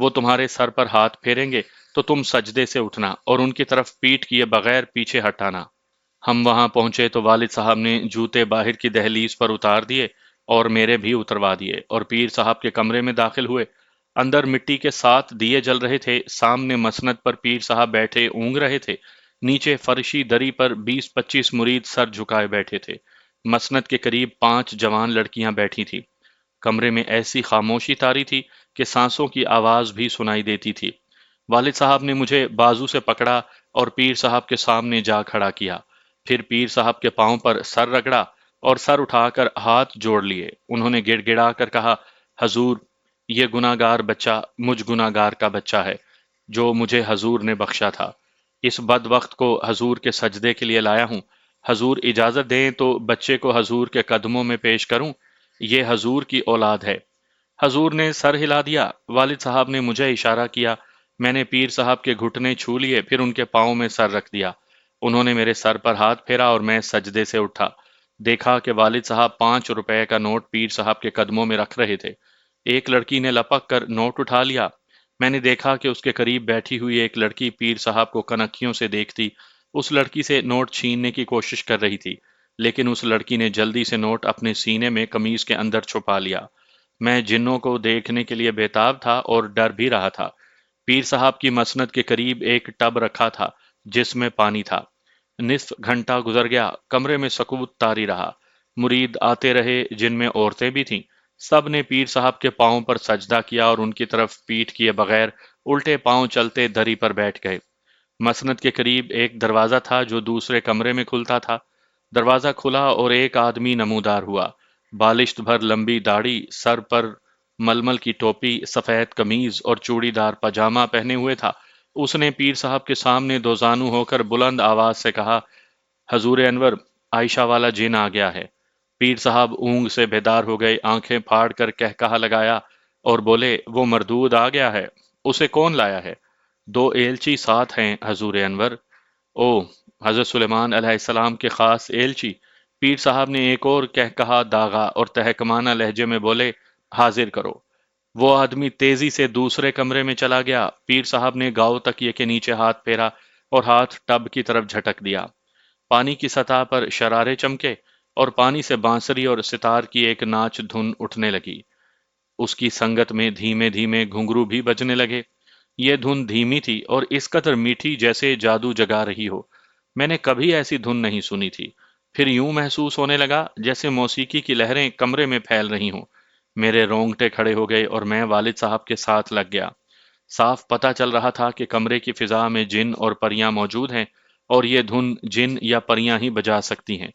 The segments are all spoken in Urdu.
وہ تمہارے سر پر ہاتھ پھیریں گے تو تم سجدے سے اٹھنا اور ان کی طرف پیٹ کیے بغیر پیچھے ہٹانا۔ ہم وہاں پہنچے تو والد صاحب نے جوتے باہر کی دہلیز پر اتار دیے اور میرے بھی اتروا دیے اور پیر صاحب کے کمرے میں داخل ہوئے۔ اندر مٹی کے 7 دیے جل رہے تھے، سامنے مسند پر پیر صاحب بیٹھے اونگ رہے تھے، نیچے فرشی دری پر 20-25 مرید سر جھکائے بیٹھے تھے۔ مسند کے قریب 5 جوان لڑکیاں بیٹھی تھی۔ کمرے میں ایسی خاموشی طاری تھی کہ سانسوں کی آواز بھی سنائی دیتی تھی۔ والد صاحب نے مجھے بازو سے پکڑا اور پیر صاحب کے سامنے جا کھڑا کیا، پھر پیر صاحب کے پاؤں پر سر رگڑا اور سر اٹھا کر ہاتھ جوڑ لیے۔ انہوں نے گڑ گڑا کر کہا، حضور، یہ گناہگار بچہ مجھ گناہگار کا بچہ ہے جو مجھے حضور نے بخشا تھا۔ اس بد وقت کو حضور کے سجدے کے لیے لایا ہوں۔ حضور اجازت دیں تو بچے کو حضور کے قدموں میں پیش کروں، یہ حضور کی اولاد ہے۔ حضور نے سر ہلا دیا۔ والد صاحب نے مجھے اشارہ کیا، میں نے پیر صاحب کے گھٹنے چھو لیے، پھر ان کے پاؤں میں سر رکھ دیا۔ انہوں نے میرے سر پر ہاتھ پھیرا اور میں سجدے سے اٹھا۔ دیکھا کہ والد صاحب 5 روپے کا نوٹ پیر صاحب کے قدموں میں رکھ رہے تھے۔ ایک لڑکی نے لپک کر نوٹ اٹھا لیا۔ میں نے دیکھا کہ اس کے قریب بیٹھی ہوئی ایک لڑکی پیر صاحب کو کنکھیوں سے دیکھتی اس لڑکی سے نوٹ چھیننے کی کوشش کر رہی تھی، لیکن اس لڑکی نے جلدی سے نوٹ اپنے سینے میں قمیض کے اندر چھپا لیا۔ میں جنوں کو دیکھنے کے لیے بےتاب تھا اور ڈر بھی رہا تھا۔ پیر صاحب کی مسند کے قریب ایک ٹب رکھا تھا جس میں پانی تھا۔ نصف گھنٹہ گزر گیا، کمرے میں سکوت طاری رہا۔ مرید آتے رہے جن میں عورتیں بھی تھیں۔ سب نے پیر صاحب کے پاؤں پر سجدہ کیا اور ان کی طرف پیٹ کیے بغیر الٹے پاؤں چلتے دری پر بیٹھ گئے۔ مسند کے قریب ایک دروازہ تھا جو دوسرے کمرے میں کھلتا تھا۔ دروازہ کھلا اور ایک آدمی نمودار ہوا۔ بالشت بھر لمبی داڑھی، سر پر ململ کی ٹوپی، سفید قمیض اور چوڑی دار پاجامہ پہنے ہوئے تھا۔ اس نے پیر صاحب کے سامنے دوزانو ہو کر بلند آواز سے کہا، حضور انور، عائشہ والا جن آ گیا ہے۔ پیر صاحب اونگ سے بیدار ہو گئے، آنکھیں پھاڑ کر کہا لگایا اور بولے، وہ مردود آ گیا ہے، اسے کون لایا ہے؟ 2 ایلچی ساتھ ہیں حضور انور۔ او، حضرت سلیمان علیہ السلام کے خاص ایلچی؟ پیر صاحب نے ایک اور کہا داغا اور تہکمانہ لہجے میں بولے، حاضر کرو۔ وہ آدمی تیزی سے دوسرے کمرے میں چلا گیا۔ پیر صاحب نے گاؤ تکیے کے نیچے ہاتھ پھیرا اور ہاتھ ٹب کی طرف جھٹک دیا۔ پانی کی سطح پر شرارے چمکے اور پانی سے بانسری اور ستار کی ایک ناچ دھن اٹھنے لگی۔ اس کی سنگت میں دھیمے دھیمے گھنگرو بھی بجنے لگے۔ یہ دھن دھیمی تھی اور اس قدر میٹھی جیسے جادو جگا رہی ہو۔ میں نے کبھی ایسی دھن نہیں سنی تھی۔ پھر یوں محسوس ہونے لگا جیسے موسیقی کی لہریں کمرے میں پھیل رہی ہوں۔ میرے رونگٹے کھڑے ہو گئے اور میں والد صاحب کے ساتھ لگ گیا۔ صاف پتہ چل رہا تھا کہ کمرے کی فضا میں جن اور پریاں موجود ہیں اور یہ دھن جن یا پریاں ہی بجا سکتی ہیں۔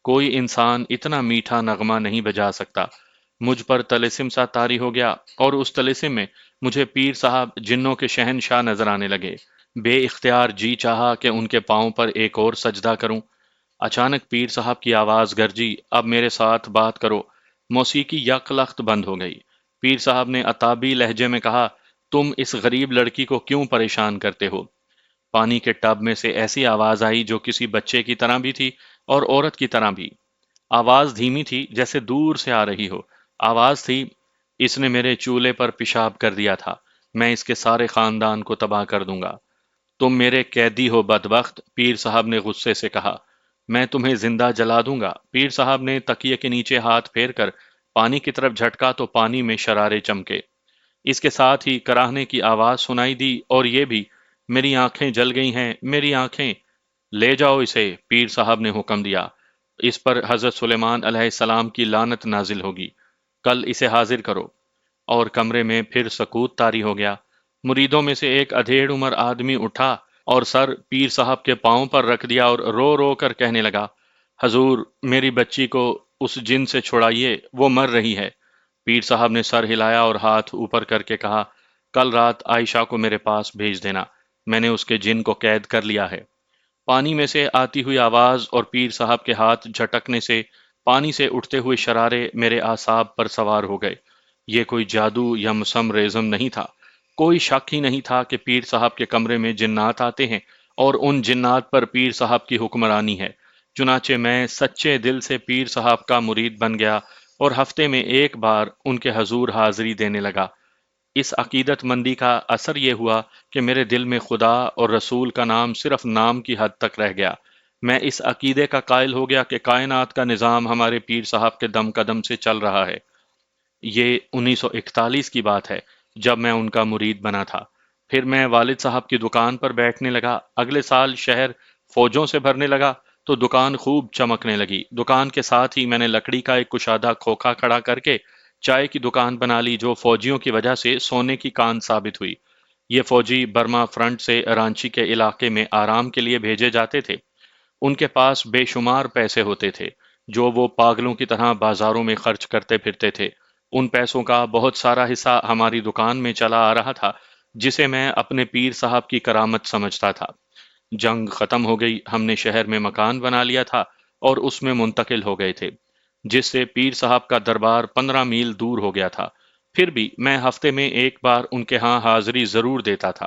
کوئی انسان اتنا میٹھا نغمہ نہیں بجا سکتا۔ مجھ پر طلسم سا طاری ہو گیا اور اس طلسم میں مجھے پیر صاحب جنوں کے شہنشاہ نظر آنے لگے۔ بے اختیار جی چاہا کہ ان کے پاؤں پر ایک اور سجدہ کروں۔ اچانک پیر صاحب کی آواز گرجی، اب میرے ساتھ بات کرو۔ موسیقی یک لخت بند ہو گئی۔ پیر صاحب نے عتابی لہجے میں کہا، تم اس غریب لڑکی کو کیوں پریشان کرتے ہو؟ پانی کے ٹب میں سے ایسی آواز آئی جو کسی بچے کی طرح بھی تھی اور عورت کی طرح بھی۔ آواز دھیمی تھی جیسے دور سے آ رہی ہو۔ آواز تھی، اس نے میرے چولہے پر پیشاب کر دیا تھا، میں اس کے سارے خاندان کو تباہ کر دوں گا۔ تم میرے قیدی ہو بدبخت، پیر صاحب نے غصے سے کہا، میں تمہیں زندہ جلا دوں گا۔ پیر صاحب نے تکیے کے نیچے ہاتھ پھیر کر پانی کی طرف جھٹکا تو پانی میں شرارے چمکے۔ اس کے ساتھ ہی کراہنے کی آواز سنائی دی اور یہ بھی، میری آنکھیں جل گئی ہیں، میری آنکھیں۔ لے جاؤ اسے، پیر صاحب نے حکم دیا۔ اس پر حضرت سلیمان علیہ السلام کی لعنت نازل ہوگی، کل اسے حاضر کرو۔ اور کمرے میں پھر سکوت طاری ہو گیا۔ مریدوں میں سے ایک ادھیڑ عمر آدمی اٹھا اور سر پیر صاحب کے پاؤں پر رکھ دیا اور رو رو کر کہنے لگا، حضور، میری بچی کو اس جن سے چھڑائیے، وہ مر رہی ہے۔ پیر صاحب نے سر ہلایا اور ہاتھ اوپر کر کے کہا، کل رات عائشہ کو میرے پاس بھیج دینا، میں نے اس کے جن کو قید کر لیا ہے۔ پانی میں سے آتی ہوئی آواز اور پیر صاحب کے ہاتھ جھٹکنے سے پانی سے اٹھتے ہوئے شرارے میرے اعصاب پر سوار ہو گئے۔ یہ کوئی جادو یا مسم ریزم نہیں تھا۔ کوئی شک ہی نہیں تھا کہ پیر صاحب کے کمرے میں جنات آتے ہیں اور ان جنات پر پیر صاحب کی حکمرانی ہے۔ چنانچہ میں سچے دل سے پیر صاحب کا مرید بن گیا اور ہفتے میں ایک بار ان کے حضور حاضری دینے لگا۔ اس عقیدت مندی کا اثر یہ ہوا کہ میرے دل میں خدا اور رسول کا نام صرف نام کی حد تک رہ گیا۔ میں اس عقیدے کا قائل ہو گیا کہ کائنات کا نظام ہمارے پیر صاحب کے دم قدم سے چل رہا ہے۔ یہ 1941 کی بات ہے، جب میں ان کا مرید بنا تھا۔ پھر میں والد صاحب کی دکان پر بیٹھنے لگا۔ اگلے سال شہر فوجوں سے بھرنے لگا تو دکان خوب چمکنے لگی۔ دکان کے ساتھ ہی میں نے لکڑی کا ایک کشادہ کھوکھا کھڑا کر کے چائے کی دکان بنا لی، جو فوجیوں کی وجہ سے سونے کی کان ثابت ہوئی۔ یہ فوجی برما فرنٹ سے رانچی کے علاقے میں آرام کے لیے بھیجے جاتے تھے۔ ان کے پاس بے شمار پیسے ہوتے تھے، جو وہ پاگلوں کی طرح بازاروں میں خرچ کرتے پھرتے تھے۔ ان پیسوں کا بہت سارا حصہ ہماری دکان میں چلا آ رہا تھا، جسے میں اپنے پیر صاحب کی کرامت سمجھتا تھا۔ جنگ ختم ہو گئی، ہم نے شہر میں مکان بنا لیا تھا اور اس میں منتقل ہو گئے تھے، جس سے پیر صاحب کا دربار 15 میل دور ہو گیا تھا۔ پھر بھی میں ہفتے میں ایک بار ان کے ہاں حاضری ضرور دیتا تھا۔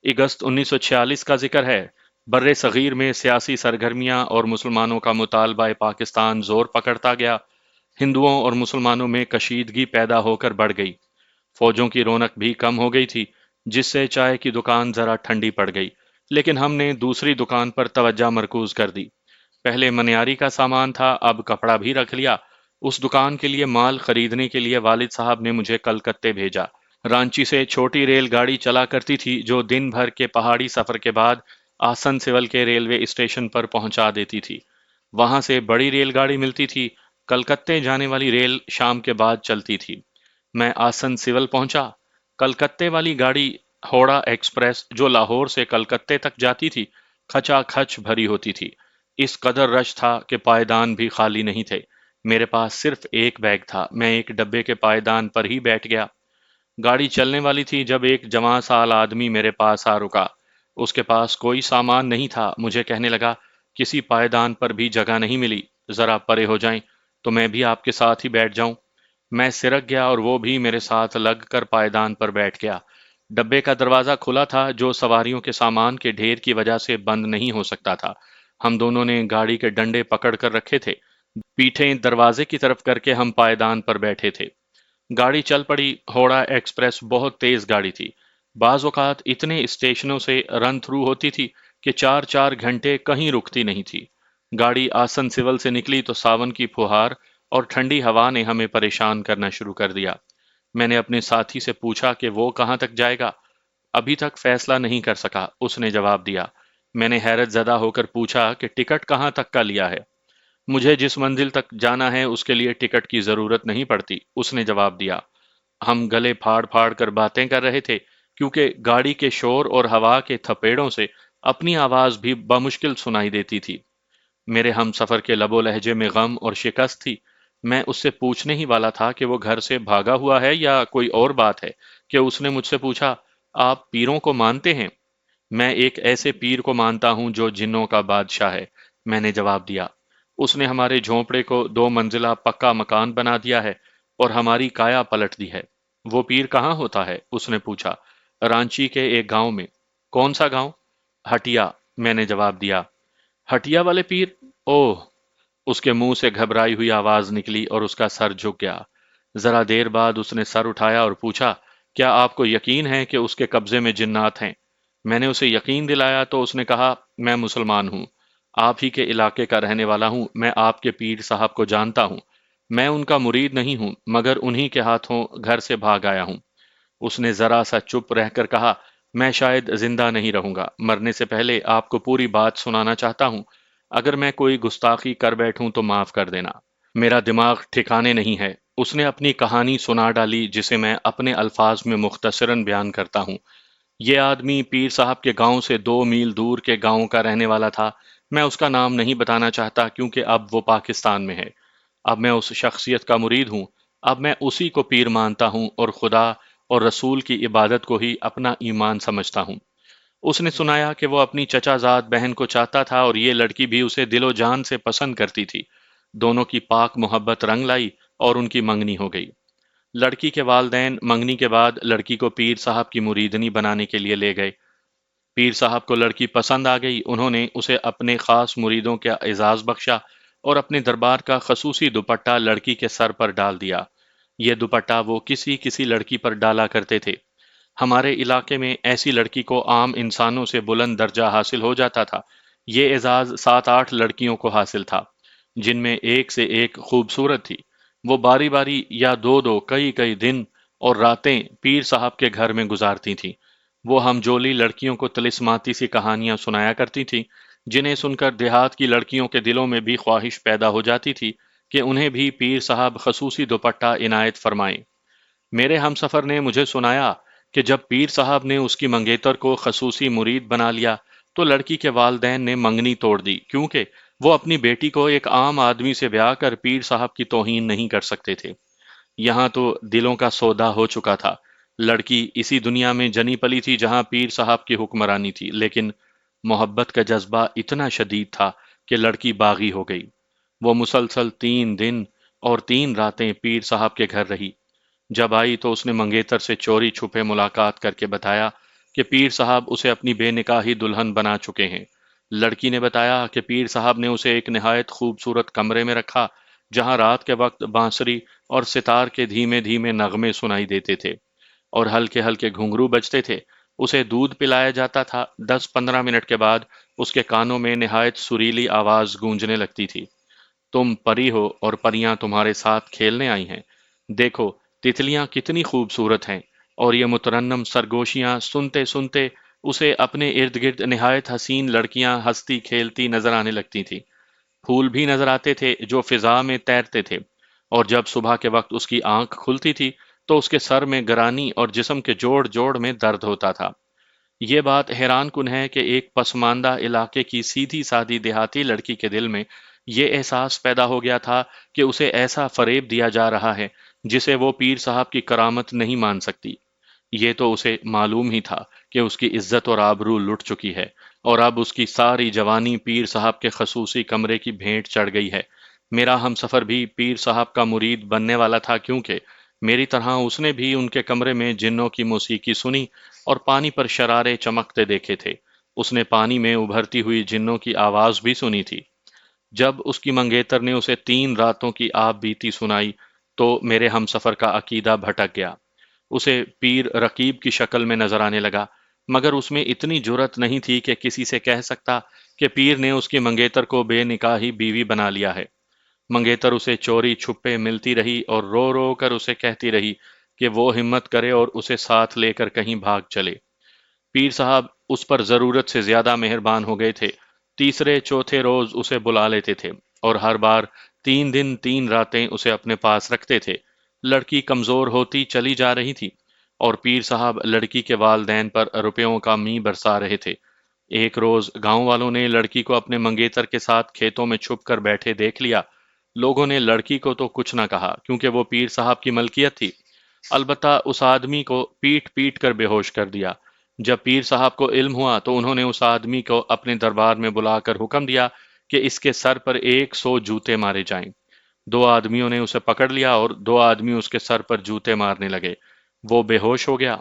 اگست 1946 کا ذکر ہے۔ بر صغیر میں سیاسی سرگرمیاں اور مسلمانوں کا مطالبہ پاکستان زور پکڑتا گیا۔ ہندوؤں اور مسلمانوں میں کشیدگی پیدا ہو کر بڑھ گئی۔ فوجوں کی رونق بھی کم ہو گئی تھی، جس سے چائے کی دکان ذرا ٹھنڈی پڑ گئی، لیکن ہم نے دوسری دکان پر توجہ مرکوز کر دی۔ پہلے منیاری کا سامان تھا، اب کپڑا بھی رکھ لیا۔ اس دکان کے لیے مال خریدنے کے لیے والد صاحب نے مجھے کلکتے بھیجا۔ رانچی سے چھوٹی ریل گاڑی چلا کرتی تھی، جو دن بھر کے پہاڑی سفر کے بعد آسن سول کے ریلوے اسٹیشن پر پہنچا دیتی تھی۔ وہاں سے بڑی ریل گاڑی ملتی تھی۔ کلکتے جانے والی ریل شام کے بعد چلتی تھی۔ میں آسن سول پہنچا۔ کلکتے والی گاڑی ہوڑا ایکسپریس، جو لاہور سے کلکتے تک جاتی تھی، کھچا کھچ بھری ہوتی تھی۔ اس قدر رش تھا کہ پائیدان بھی خالی نہیں تھے۔ میرے پاس صرف ایک بیگ تھا۔ میں ایک ڈبے کے پائیدان پر ہی بیٹھ گیا۔ گاڑی چلنے والی تھی جب ایک جوان سال آدمی میرے پاس آ رکا۔ اس کے پاس کوئی سامان نہیں تھا۔ مجھے کہنے لگا، کسی پائیدان پر بھی جگہ نہیں ملی، ذرا پرے ہو جائیں تو میں بھی آپ کے ساتھ ہی بیٹھ جاؤں۔ میں سرک گیا اور وہ بھی میرے ساتھ لگ کر پائیدان پر بیٹھ گیا۔ ڈبے کا دروازہ کھلا تھا، جو سواریوں کے سامان کے ڈھیر کی وجہ سے بند نہیں ہو سکتا تھا۔ ہم دونوں نے گاڑی کے ڈنڈے پکڑ کر رکھے تھے۔ پیٹھیں دروازے کی طرف کر کے ہم پائیدان پر بیٹھے تھے۔ گاڑی چل پڑی۔ ہوڑا ایکسپریس بہت تیز گاڑی تھی۔ بعض اوقات اتنے اسٹیشنوں سے رن تھرو ہوتی تھی کہ 4 4 گھنٹے کہیں رکتی نہیں تھی۔ گاڑی آسن سول سے نکلی تو ساون کی پھوہار اور ٹھنڈی ہوا نے ہمیں پریشان کرنا شروع کر دیا۔ میں نے اپنے ساتھی سے پوچھا کہ وہ کہاں تک جائے گا۔ ابھی تک فیصلہ نہیں کر سکا، اس نے جواب دیا۔ میں نے حیرت زدہ ہو کر پوچھا کہ ٹکٹ کہاں تک کا لیا ہے۔ مجھے جس منزل تک جانا ہے اس کے لیے ٹکٹ کی ضرورت نہیں پڑتی، اس نے جواب دیا۔ ہم گلے پھاڑ پھاڑ کر باتیں کر رہے تھے، کیونکہ گاڑی کے شور اور ہوا کے تھپیڑوں سے اپنی آواز بھی بمشکل سنائی دیتی تھی۔ میرے ہم سفر کے لب و لہجے میں غم اور شکست تھی۔ میں اس سے پوچھنے ہی والا تھا کہ وہ گھر سے بھاگا ہوا ہے یا کوئی اور بات ہے، کہ اس نے مجھ سے پوچھا، آپ پیروں کو مانتے ہیں؟ میں ایک ایسے پیر کو مانتا ہوں جو جنوں کا بادشاہ ہے، میں نے جواب دیا۔ اس نے ہمارے جھونپڑے کو 2 منزلہ پکا مکان بنا دیا ہے اور ہماری کایا پلٹ دی ہے۔ وہ پیر کہاں ہوتا ہے؟ اس نے پوچھا۔ رانچی کے ایک گاؤں میں۔ کون سا گاؤں؟ ہٹیا، میں نے جواب دیا۔ ہٹیا والے پیر؟ اوہ! اس کے منہ سے گھبرائی ہوئی آواز نکلی اور اس کا سر جھک گیا۔ ذرا دیر بعد اس نے سر اٹھایا اور پوچھا، کیا آپ کو یقین ہے کہ اس کے قبضے میں جنات ہیں؟ میں نے اسے یقین دلایا تو اس نے کہا، میں مسلمان ہوں، آپ ہی کے علاقے کا رہنے والا ہوں، میں آپ کے پیر صاحب کو جانتا ہوں۔ میں ان کا مرید نہیں ہوں، مگر انہی کے ہاتھوں گھر سے بھاگ آیا ہوں۔ اس نے ذرا سا چپ رہ کر کہا، میں شاید زندہ نہیں رہوں گا، مرنے سے پہلے آپ کو پوری بات سنانا چاہتا ہوں۔ اگر میں کوئی گستاخی کر بیٹھوں تو معاف کر دینا۔ میرا دماغ ٹھکانے نہیں ہے۔ اس نے اپنی کہانی سنا ڈالی، جسے میں اپنے الفاظ میں مختصراً بیان کرتا ہوں۔ یہ آدمی پیر صاحب کے گاؤں سے 2 میل دور کے گاؤں کا رہنے والا تھا۔ میں اس کا نام نہیں بتانا چاہتا کیونکہ اب وہ پاکستان میں ہے۔ اب میں اس شخصیت کا مرید ہوں۔ اب میں اسی کو پیر مانتا ہوں اور خدا اور رسول کی عبادت کو ہی اپنا ایمان سمجھتا ہوں۔ اس نے سنایا کہ وہ اپنی چچا زاد بہن کو چاہتا تھا اور یہ لڑکی بھی اسے دل و جان سے پسند کرتی تھی۔ دونوں کی پاک محبت رنگ لائی اور ان کی منگنی ہو گئی۔ لڑکی کے والدین منگنی کے بعد لڑکی کو پیر صاحب کی مریدنی بنانے کے لیے لے گئے۔ پیر صاحب کو لڑکی پسند آ گئی۔ انہوں نے اسے اپنے خاص مریدوں کا اعزاز بخشا اور اپنے دربار کا خصوصی دوپٹہ لڑکی کے سر پر ڈال دیا۔ یہ دوپٹہ وہ کسی کسی لڑکی پر ڈالا کرتے تھے۔ ہمارے علاقے میں ایسی لڑکی کو عام انسانوں سے بلند درجہ حاصل ہو جاتا تھا۔ یہ اعزاز 7-8 لڑکیوں کو حاصل تھا، جن میں ایک سے ایک خوبصورت تھی۔ وہ باری باری یا دو دو کئی کئی دن اور راتیں پیر صاحب کے گھر میں گزارتی تھیں۔ وہ ہم جولی لڑکیوں کو طلسماتی سی کہانیاں سنایا کرتی تھیں، جنہیں سن کر دیہات کی لڑکیوں کے دلوں میں بھی خواہش پیدا ہو جاتی تھی کہ انہیں بھی پیر صاحب خصوصی دوپٹہ عنایت فرمائیں۔ میرے ہمسفر نے مجھے سنایا کہ جب پیر صاحب نے اس کی منگیتر کو خصوصی مرید بنا لیا تو لڑکی کے والدین نے منگنی توڑ دی، کیونکہ وہ اپنی بیٹی کو ایک عام آدمی سے بیاہ کر پیر صاحب کی توہین نہیں کر سکتے تھے۔ یہاں تو دلوں کا سودا ہو چکا تھا۔ لڑکی اسی دنیا میں جنی پلی تھی جہاں پیر صاحب کی حکمرانی تھی، لیکن محبت کا جذبہ اتنا شدید تھا کہ لڑکی باغی ہو گئی۔ وہ مسلسل 3 دن اور 3 راتیں پیر صاحب کے گھر رہی۔ جب آئی تو اس نے منگیتر سے چوری چھپے ملاقات کر کے بتایا کہ پیر صاحب اسے اپنی بے نکاحی دلہن بنا چکے ہیں۔ لڑکی نے بتایا کہ پیر صاحب نے اسے ایک نہایت خوبصورت کمرے میں رکھا، جہاں رات کے وقت بانسری اور ستار کے دھیمے دھیمے نغمے سنائی دیتے تھے اور ہلکے ہلکے گھنگرو بجتے تھے۔ اسے دودھ پلایا جاتا تھا۔ 10-15 منٹ کے بعد اس کے کانوں میں نہایت سریلی آواز گونجنے لگتی تھی، تم پری ہو اور پریاں تمہارے ساتھ کھیلنے آئی ہیں۔ دیکھو تتلیاں کتنی خوبصورت ہیں۔ اور یہ مترنم سرگوشیاں سنتے سنتے اسے اپنے ارد گرد نہایت حسین لڑکیاں ہنستی کھیلتی نظر آنے لگتی تھیں۔ پھول بھی نظر آتے تھے جو فضا میں تیرتے تھے، اور جب صبح کے وقت اس کی آنکھ کھلتی تھی تو اس کے سر میں گرانی اور جسم کے جوڑ جوڑ میں درد ہوتا تھا۔ یہ بات حیران کن ہے کہ ایک پسماندہ علاقے کی سیدھی سادی دیہاتی لڑکی کے دل میں یہ احساس پیدا ہو گیا تھا کہ اسے ایسا فریب دیا جا رہا ہے جسے وہ پیر صاحب کی کرامت نہیں مان سکتی۔ یہ تو اسے معلوم ہی تھا کہ اس کی عزت اور آبرو لٹ چکی ہے، اور اب اس کی ساری جوانی پیر صاحب کے خصوصی کمرے کی بھیٹ چڑھ گئی ہے۔ میرا ہمسفر بھی پیر صاحب کا مرید بننے والا تھا، کیونکہ میری طرح اس نے بھی ان کے کمرے میں جنوں کی موسیقی سنی اور پانی پر شرارے چمکتے دیکھے تھے۔ اس نے پانی میں ابھرتی ہوئی جنوں کی آواز بھی سنی تھی۔ جب اس کی منگیتر نے اسے 3 راتوں کی آپ بیتی سنائی تو میرے ہمسفر کا عقیدہ بھٹک گیا۔ اسے پیر رقیب کی شکل میں نظر آنے لگا، مگر اس میں اتنی جرت نہیں تھی کہ کسی سے کہہ سکتا کہ پیر نے اس کی منگیتر کو بے نکاحی بیوی بنا لیا ہے۔ منگیتر اسے چوری چھپے ملتی رہی اور رو رو کر اسے کہتی رہی کہ وہ ہمت کرے اور اسے ساتھ لے کر کہیں بھاگ چلے۔ پیر صاحب اس پر ضرورت سے زیادہ مہربان ہو گئے تھے۔ تیسرے چوتھے روز اسے بلا لیتے تھے اور ہر بار 3 دن 3 راتیں اسے اپنے پاس رکھتے تھے۔ لڑکی کمزور ہوتی چلی جا رہی تھی اور پیر صاحب لڑکی کے والدین پر روپیوں کا می برسا رہے تھے۔ ایک روز گاؤں والوں نے لڑکی کو اپنے منگیتر کے ساتھ کھیتوں میں چھپ کر بیٹھے دیکھ لیا۔ لوگوں نے لڑکی کو تو کچھ نہ کہا کیونکہ وہ پیر صاحب کی ملکیت تھی، البتہ اس آدمی کو پیٹ پیٹ کر بے ہوش کر دیا۔ جب پیر صاحب کو علم ہوا تو انہوں نے اس آدمی کو اپنے دربار میں بلا کر حکم دیا کہ اس کے سر پر 100 جوتے مارے جائیں۔ 2 آدمیوں نے اسے پکڑ لیا اور 2 آدمی اس کے سر پر جوتے مارنے لگے۔ وہ بے ہوش ہو گیا۔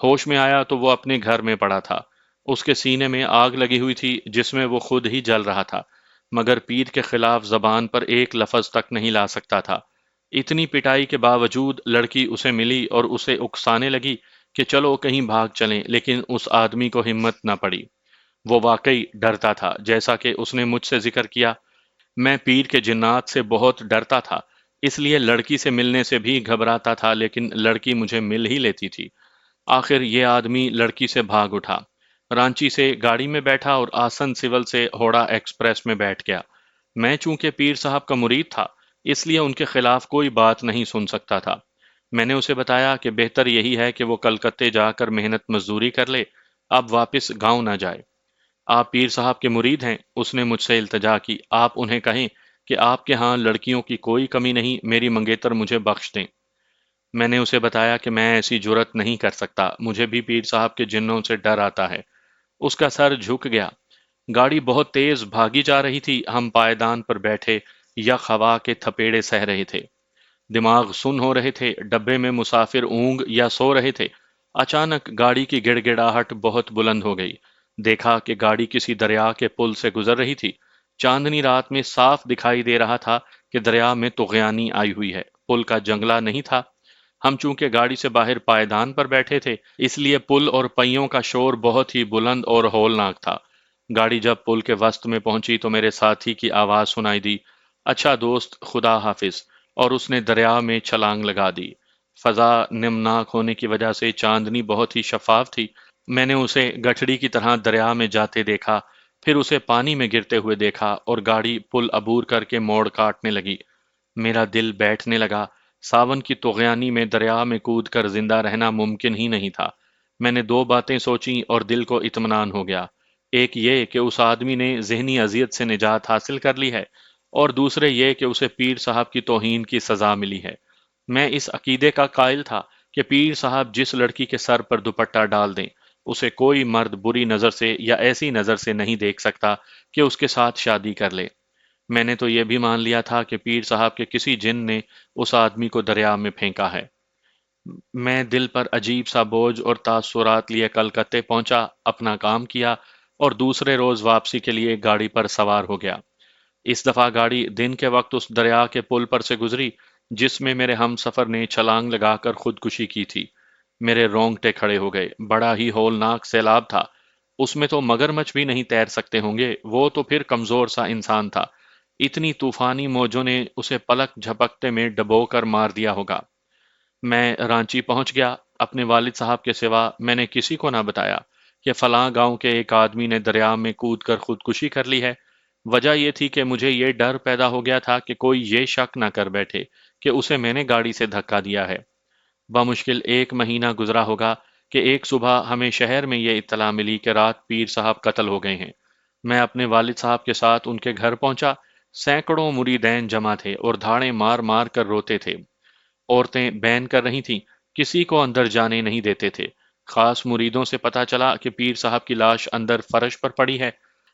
ہوش میں آیا تو وہ اپنے گھر میں پڑا تھا۔ اس کے سینے میں آگ لگی ہوئی تھی جس میں وہ خود ہی جل رہا تھا، مگر پیر کے خلاف زبان پر ایک لفظ تک نہیں لا سکتا تھا۔ اتنی پٹائی کے باوجود لڑکی اسے ملی اور اسے اکسانے لگی کہ چلو کہیں بھاگ چلیں، لیکن اس آدمی کو ہمت نہ پڑی۔ وہ واقعی ڈرتا تھا، جیسا کہ اس نے مجھ سے ذکر کیا۔ میں پیر کے جنات سے بہت ڈرتا تھا، اس لیے لڑکی سے ملنے سے بھی گھبراتا تھا، لیکن لڑکی مجھے مل ہی لیتی تھی۔ آخر یہ آدمی لڑکی سے بھاگ اٹھا، رانچی سے گاڑی میں بیٹھا اور آسن سول سے ہوڑا ایکسپریس میں بیٹھ گیا۔ میں چونکہ پیر صاحب کا مرید تھا، اس لیے ان کے خلاف کوئی بات نہیں سن سکتا تھا۔ میں نے اسے بتایا کہ بہتر یہی ہے کہ وہ کلکتے جا کر محنت مزدوری کر لے، اب واپس گاؤں نہ جائے۔ آپ پیر صاحب کے مرید ہیں، اس نے مجھ سے التجا کی، آپ انہیں کہیں کہ آپ کے ہاں لڑکیوں کی کوئی کمی نہیں، میری منگیتر مجھے بخش دیں۔ میں نے اسے بتایا کہ میں ایسی جرت نہیں کر سکتا، مجھے بھی پیر صاحب کے جنوں سے ڈر آتا ہے۔ اس کا سر جھک گیا۔ گاڑی بہت تیز بھاگی جا رہی تھی، ہم پائیدان پر بیٹھے یک ہوا کے تھپیڑے سہ رہے تھے۔ دماغ سن ہو رہے تھے، ڈبے میں مسافر اونگ یا سو رہے تھے۔ اچانک گاڑی کی گڑ گڑاہٹ بہت بلند ہو گئی۔ دیکھا کہ گاڑی کسی دریا کے پل سے گزر رہی تھی۔ چاندنی رات میں صاف دکھائی دے رہا تھا کہ دریا میں طغیانی آئی ہوئی ہے۔ پل کا جنگلہ نہیں تھا، ہم چونکہ گاڑی سے باہر پائیدان پر بیٹھے تھے، اس لیے پل اور پہیوں کا شور بہت ہی بلند اور ہولناک تھا۔ گاڑی جب پل کے وسط میں پہنچی تو میرے ساتھی کی آواز سنائی دی، اچھا دوست، خدا حافظ، اور اس نے دریا میں چھلانگ لگا دی۔ فضا نمناک ہونے کی وجہ سے چاندنی بہت ہی شفاف تھی۔ میں نے اسے گٹھڑی کی طرح دریا میں جاتے دیکھا، پھر اسے پانی میں گرتے ہوئے دیکھا اور گاڑی پل عبور کر کے موڑ کاٹنے لگی۔ میرا دل بیٹھنے لگا۔ ساون کی طغیانی میں دریا میں کود کر زندہ رہنا ممکن ہی نہیں تھا۔ میں نے دو باتیں سوچیں اور دل کو اطمینان ہو گیا۔ ایک یہ کہ اس آدمی نے ذہنی اذیت سے نجات حاصل کر لی ہے، اور دوسرے یہ کہ اسے پیر صاحب کی توہین کی سزا ملی ہے۔ میں اس عقیدے کا قائل تھا کہ پیر صاحب جس لڑکی کے سر پر دوپٹہ ڈال دیں، اسے کوئی مرد بری نظر سے یا ایسی نظر سے نہیں دیکھ سکتا کہ اس کے ساتھ شادی کر لے۔ میں نے تو یہ بھی مان لیا تھا کہ پیر صاحب کے کسی جن نے اس آدمی کو دریا میں پھینکا ہے۔ میں دل پر عجیب سا بوجھ اور تاثرات لیے کلکتے پہنچا، اپنا کام کیا اور دوسرے روز واپسی کے لیے گاڑی پر سوار ہو گیا۔ اس دفعہ گاڑی دن کے وقت اس دریا کے پل پر سے گزری جس میں میرے ہم سفر نے چھلانگ لگا کر خودکشی کی تھی۔ میرے رونگٹے کھڑے ہو گئے۔ بڑا ہی ہولناک سیلاب تھا۔ اس میں تو مگرمچھ بھی نہیں تیر سکتے ہوں گے، وہ تو پھر کمزور سا انسان تھا۔ اتنی طوفانی موجوں نے اسے پلک جھپکتے میں ڈبو کر مار دیا ہوگا۔ میں رانچی پہنچ گیا۔ اپنے والد صاحب کے سوا میں نے کسی کو نہ بتایا کہ فلاں گاؤں کے ایک آدمی نے دریا میں کود کر خودکشی کر لی ہے۔ وجہ یہ تھی کہ مجھے یہ ڈر پیدا ہو گیا تھا کہ کوئی یہ شک نہ کر بیٹھے کہ اسے میں نے گاڑی سے دھکا دیا ہے۔ بمشکل ایک مہینہ گزرا ہوگا کہ ایک صبح ہمیں شہر میں یہ اطلاع ملی کہ رات پیر صاحب قتل ہو گئے ہیں۔ میں اپنے والد صاحب کے ساتھ ان کے گھر پہنچا۔ سینکڑوں مریدین جمع تھے اور دھاڑیں مار مار کر روتے تھے۔ عورتیں بین کر رہی تھیں، کسی کو اندر جانے نہیں دیتے تھے۔ خاص مریدوں سے پتہ چلا کہ پیر صاحب کی لاش اندر فرش پر پڑی ہے۔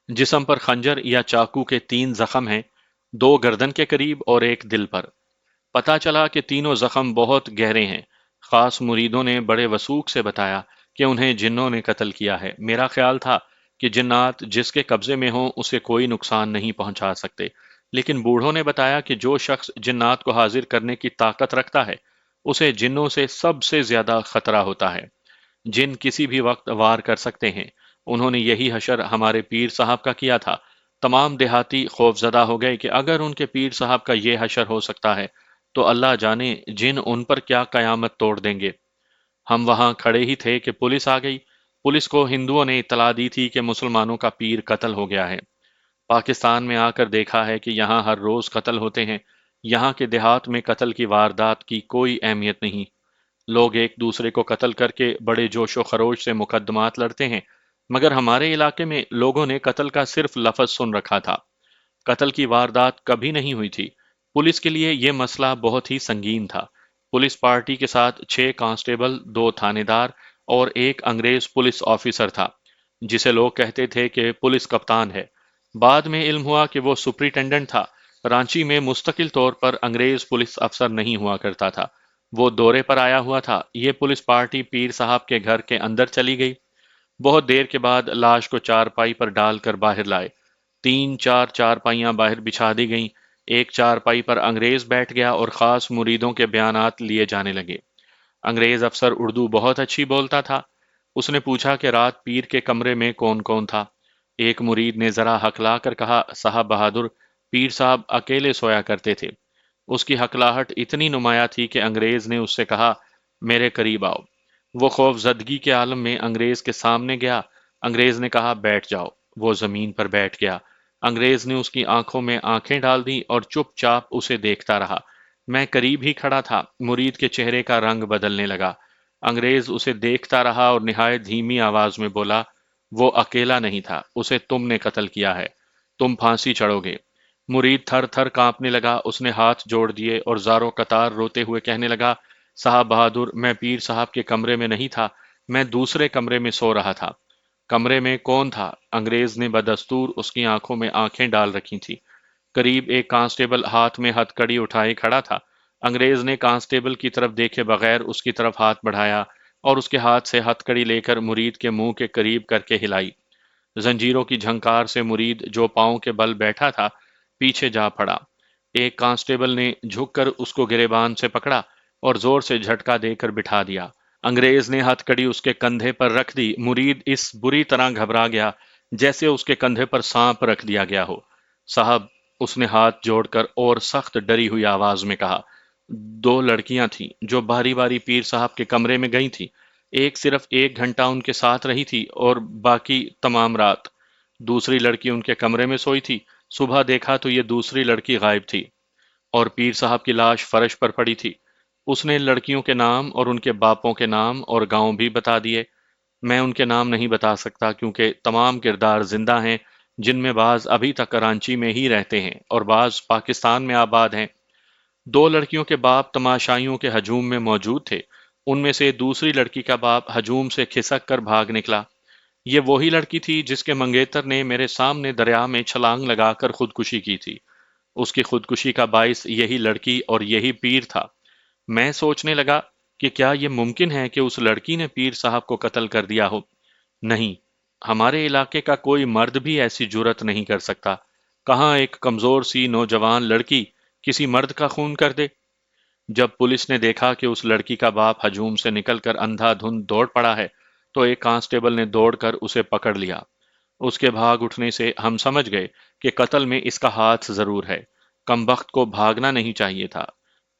جسم پر خنجر یا چاقو کے 3 زخم ہیں، 2 گردن کے قریب اور ایک دل پر۔ پتہ چلا کہ تینوں زخم بہت گہرے ہیں۔ خاص مریدوں نے بڑے وثوق سے بتایا کہ انہیں جنوں نے قتل کیا ہے۔ میرا خیال تھا کہ جنات جس کے قبضے میں ہوں اسے کوئی نقصان نہیں پہنچا سکتے، لیکن بوڑھوں نے بتایا کہ جو شخص جنات کو حاضر کرنے کی طاقت رکھتا ہے اسے جنوں سے سب سے زیادہ خطرہ ہوتا ہے۔ جن کسی بھی وقت وار کر سکتے ہیں۔ انہوں نے یہی حشر ہمارے پیر صاحب کا کیا تھا۔ تمام دیہاتی خوفزدہ ہو گئے کہ اگر ان کے پیر صاحب کا یہ حشر ہو سکتا ہے تو اللہ جانے جن ان پر کیا قیامت توڑ دیں گے۔ ہم وہاں کھڑے ہی تھے کہ پولیس آ گئی۔ پولیس کو ہندوؤں نے اطلاع دی تھی کہ مسلمانوں کا پیر قتل ہو گیا ہے۔ پاکستان میں آ کر دیکھا ہے کہ یہاں ہر روز قتل ہوتے ہیں۔ یہاں کے دیہات میں قتل کی واردات کی کوئی اہمیت نہیں۔ لوگ ایک دوسرے کو قتل کر کے بڑے جوش و خروش سے مقدمات لڑتے ہیں، مگر ہمارے علاقے میں لوگوں نے قتل کا صرف لفظ سن رکھا تھا، قتل کی واردات کبھی نہیں ہوئی تھی۔ پولیس کے لیے یہ مسئلہ بہت ہی سنگین تھا۔ پولیس پارٹی کے ساتھ 6 کانسٹیبل، 2 تھانے دار اور ایک انگریز پولیس آفیسر تھا، جسے لوگ کہتے تھے کہ پولیس کپتان ہے۔ بعد میں علم ہوا کہ وہ سپرنٹینڈنٹ تھا۔ رانچی میں مستقل طور پر انگریز پولیس افسر نہیں ہوا کرتا تھا، وہ دورے پر آیا ہوا تھا۔ یہ پولیس پارٹی پیر صاحب کے گھر کے اندر چلی گئی۔ بہت دیر کے بعد لاش کو چارپائی پر ڈال کر باہر لائے۔ 3 4 چارپائیاں باہر بچھا دی گئیں۔ ایک چارپائی پر انگریز بیٹھ گیا اور خاص مریدوں کے بیانات لیے جانے لگے۔ انگریز افسر اردو بہت اچھی بولتا تھا۔ اس نے پوچھا کہ رات پیر کے کمرے میں کون کون تھا۔ ایک مرید نے ذرا ہکلا کر کہا، صاحب بہادر، پیر صاحب اکیلے سویا کرتے تھے۔ اس کی ہکلاہٹ اتنی نمایاں تھی کہ انگریز نے اس سے کہا، میرے قریب آؤ۔ وہ خوف زدگی کے عالم میں انگریز کے سامنے گیا۔ انگریز نے کہا، بیٹھ جاؤ۔ وہ زمین پر بیٹھ گیا۔ انگریز نے اس کی آنکھوں میں آنکھیں ڈال دی اور چپ چاپ اسے دیکھتا رہا۔ میں قریب ہی کھڑا تھا۔ مرید کے چہرے کا رنگ بدلنے لگا۔ انگریز اسے دیکھتا رہا اور نہایت دھیمی آواز میں بولا، وہ اکیلا نہیں تھا، اسے تم نے قتل کیا ہے، تم پھانسی چڑھو گے۔ مرید تھر تھر کانپنے لگا۔ اس نے ہاتھ جوڑ دیے اور زاروں قطار روتے ہوئے کہنے لگا، صاحب بہادر، میں پیر صاحب کے کمرے میں نہیں تھا، میں دوسرے کمرے میں سو رہا تھا۔ کمرے میں کون تھا؟ انگریز نے بدستور اس کی آنکھوں میں آنکھیں ڈال رکھی تھی۔ قریب ایک کانسٹیبل ہاتھ میں ہتھ کڑی اٹھائے کھڑا تھا۔ انگریز نے کانسٹیبل کی طرف دیکھے بغیر اس کی طرف ہاتھ بڑھایا اور اس کے ہاتھ سے ہتھ کڑی لے کر مرید کے منہ کے قریب کر کے ہلائی۔ زنجیروں کی جھنکار سے مرید جو پاؤں کے بل بیٹھا تھا پیچھے جا پڑا۔ ایک کانسٹیبل نے جھک کر اس کو گریبان سے پکڑا۔ اور زور سے جھٹکا دے کر بٹھا دیا۔ انگریز نے ہتھکڑی اس کے کندھے پر رکھ دی۔ مرید اس بری طرح گھبرا گیا جیسے اس کے کندھے پر سانپ رکھ دیا گیا ہو۔ صاحب، اس نے ہاتھ جوڑ کر اور سخت ڈری ہوئی آواز میں کہا، دو لڑکیاں تھیں جو باری باری پیر صاحب کے کمرے میں گئی تھیں۔ ایک صرف 1 گھنٹہ ان کے ساتھ رہی تھی اور باقی تمام رات۔ دوسری لڑکی ان کے کمرے میں سوئی تھی۔ صبح دیکھا تو یہ دوسری لڑکی غائب تھی اور پیر صاحب کی لاش فرش پر پڑی تھی۔ اس نے لڑکیوں کے نام اور ان کے باپوں کے نام اور گاؤں بھی بتا دیے۔ میں ان کے نام نہیں بتا سکتا کیونکہ تمام کردار زندہ ہیں، جن میں بعض ابھی تک کراچی میں ہی رہتے ہیں اور بعض پاکستان میں آباد ہیں۔ 2 لڑکیوں کے باپ تماشائیوں کے ہجوم میں موجود تھے۔ ان میں سے دوسری لڑکی کا باپ ہجوم سے کھسک کر بھاگ نکلا۔ یہ وہی لڑکی تھی جس کے منگیتر نے میرے سامنے دریا میں چھلانگ لگا کر خودکشی کی تھی۔ اس کی خودکشی کا باعث یہی لڑکی اور یہی پیر تھا۔ میں سوچنے لگا کہ کیا یہ ممکن ہے کہ اس لڑکی نے پیر صاحب کو قتل کر دیا ہو؟ نہیں، ہمارے علاقے کا کوئی مرد بھی ایسی جرت نہیں کر سکتا۔ کہاں ایک کمزور سی نوجوان لڑکی کسی مرد کا خون کر دے؟ جب پولیس نے دیکھا کہ اس لڑکی کا باپ ہجوم سے نکل کر اندھا دھند دوڑ پڑا ہے تو ایک کانسٹیبل نے دوڑ کر اسے پکڑ لیا۔ اس کے بھاگ اٹھنے سے ہم سمجھ گئے کہ قتل میں اس کا ہاتھ ضرور ہے۔ کمبخت کو بھاگنا نہیں چاہیے تھا۔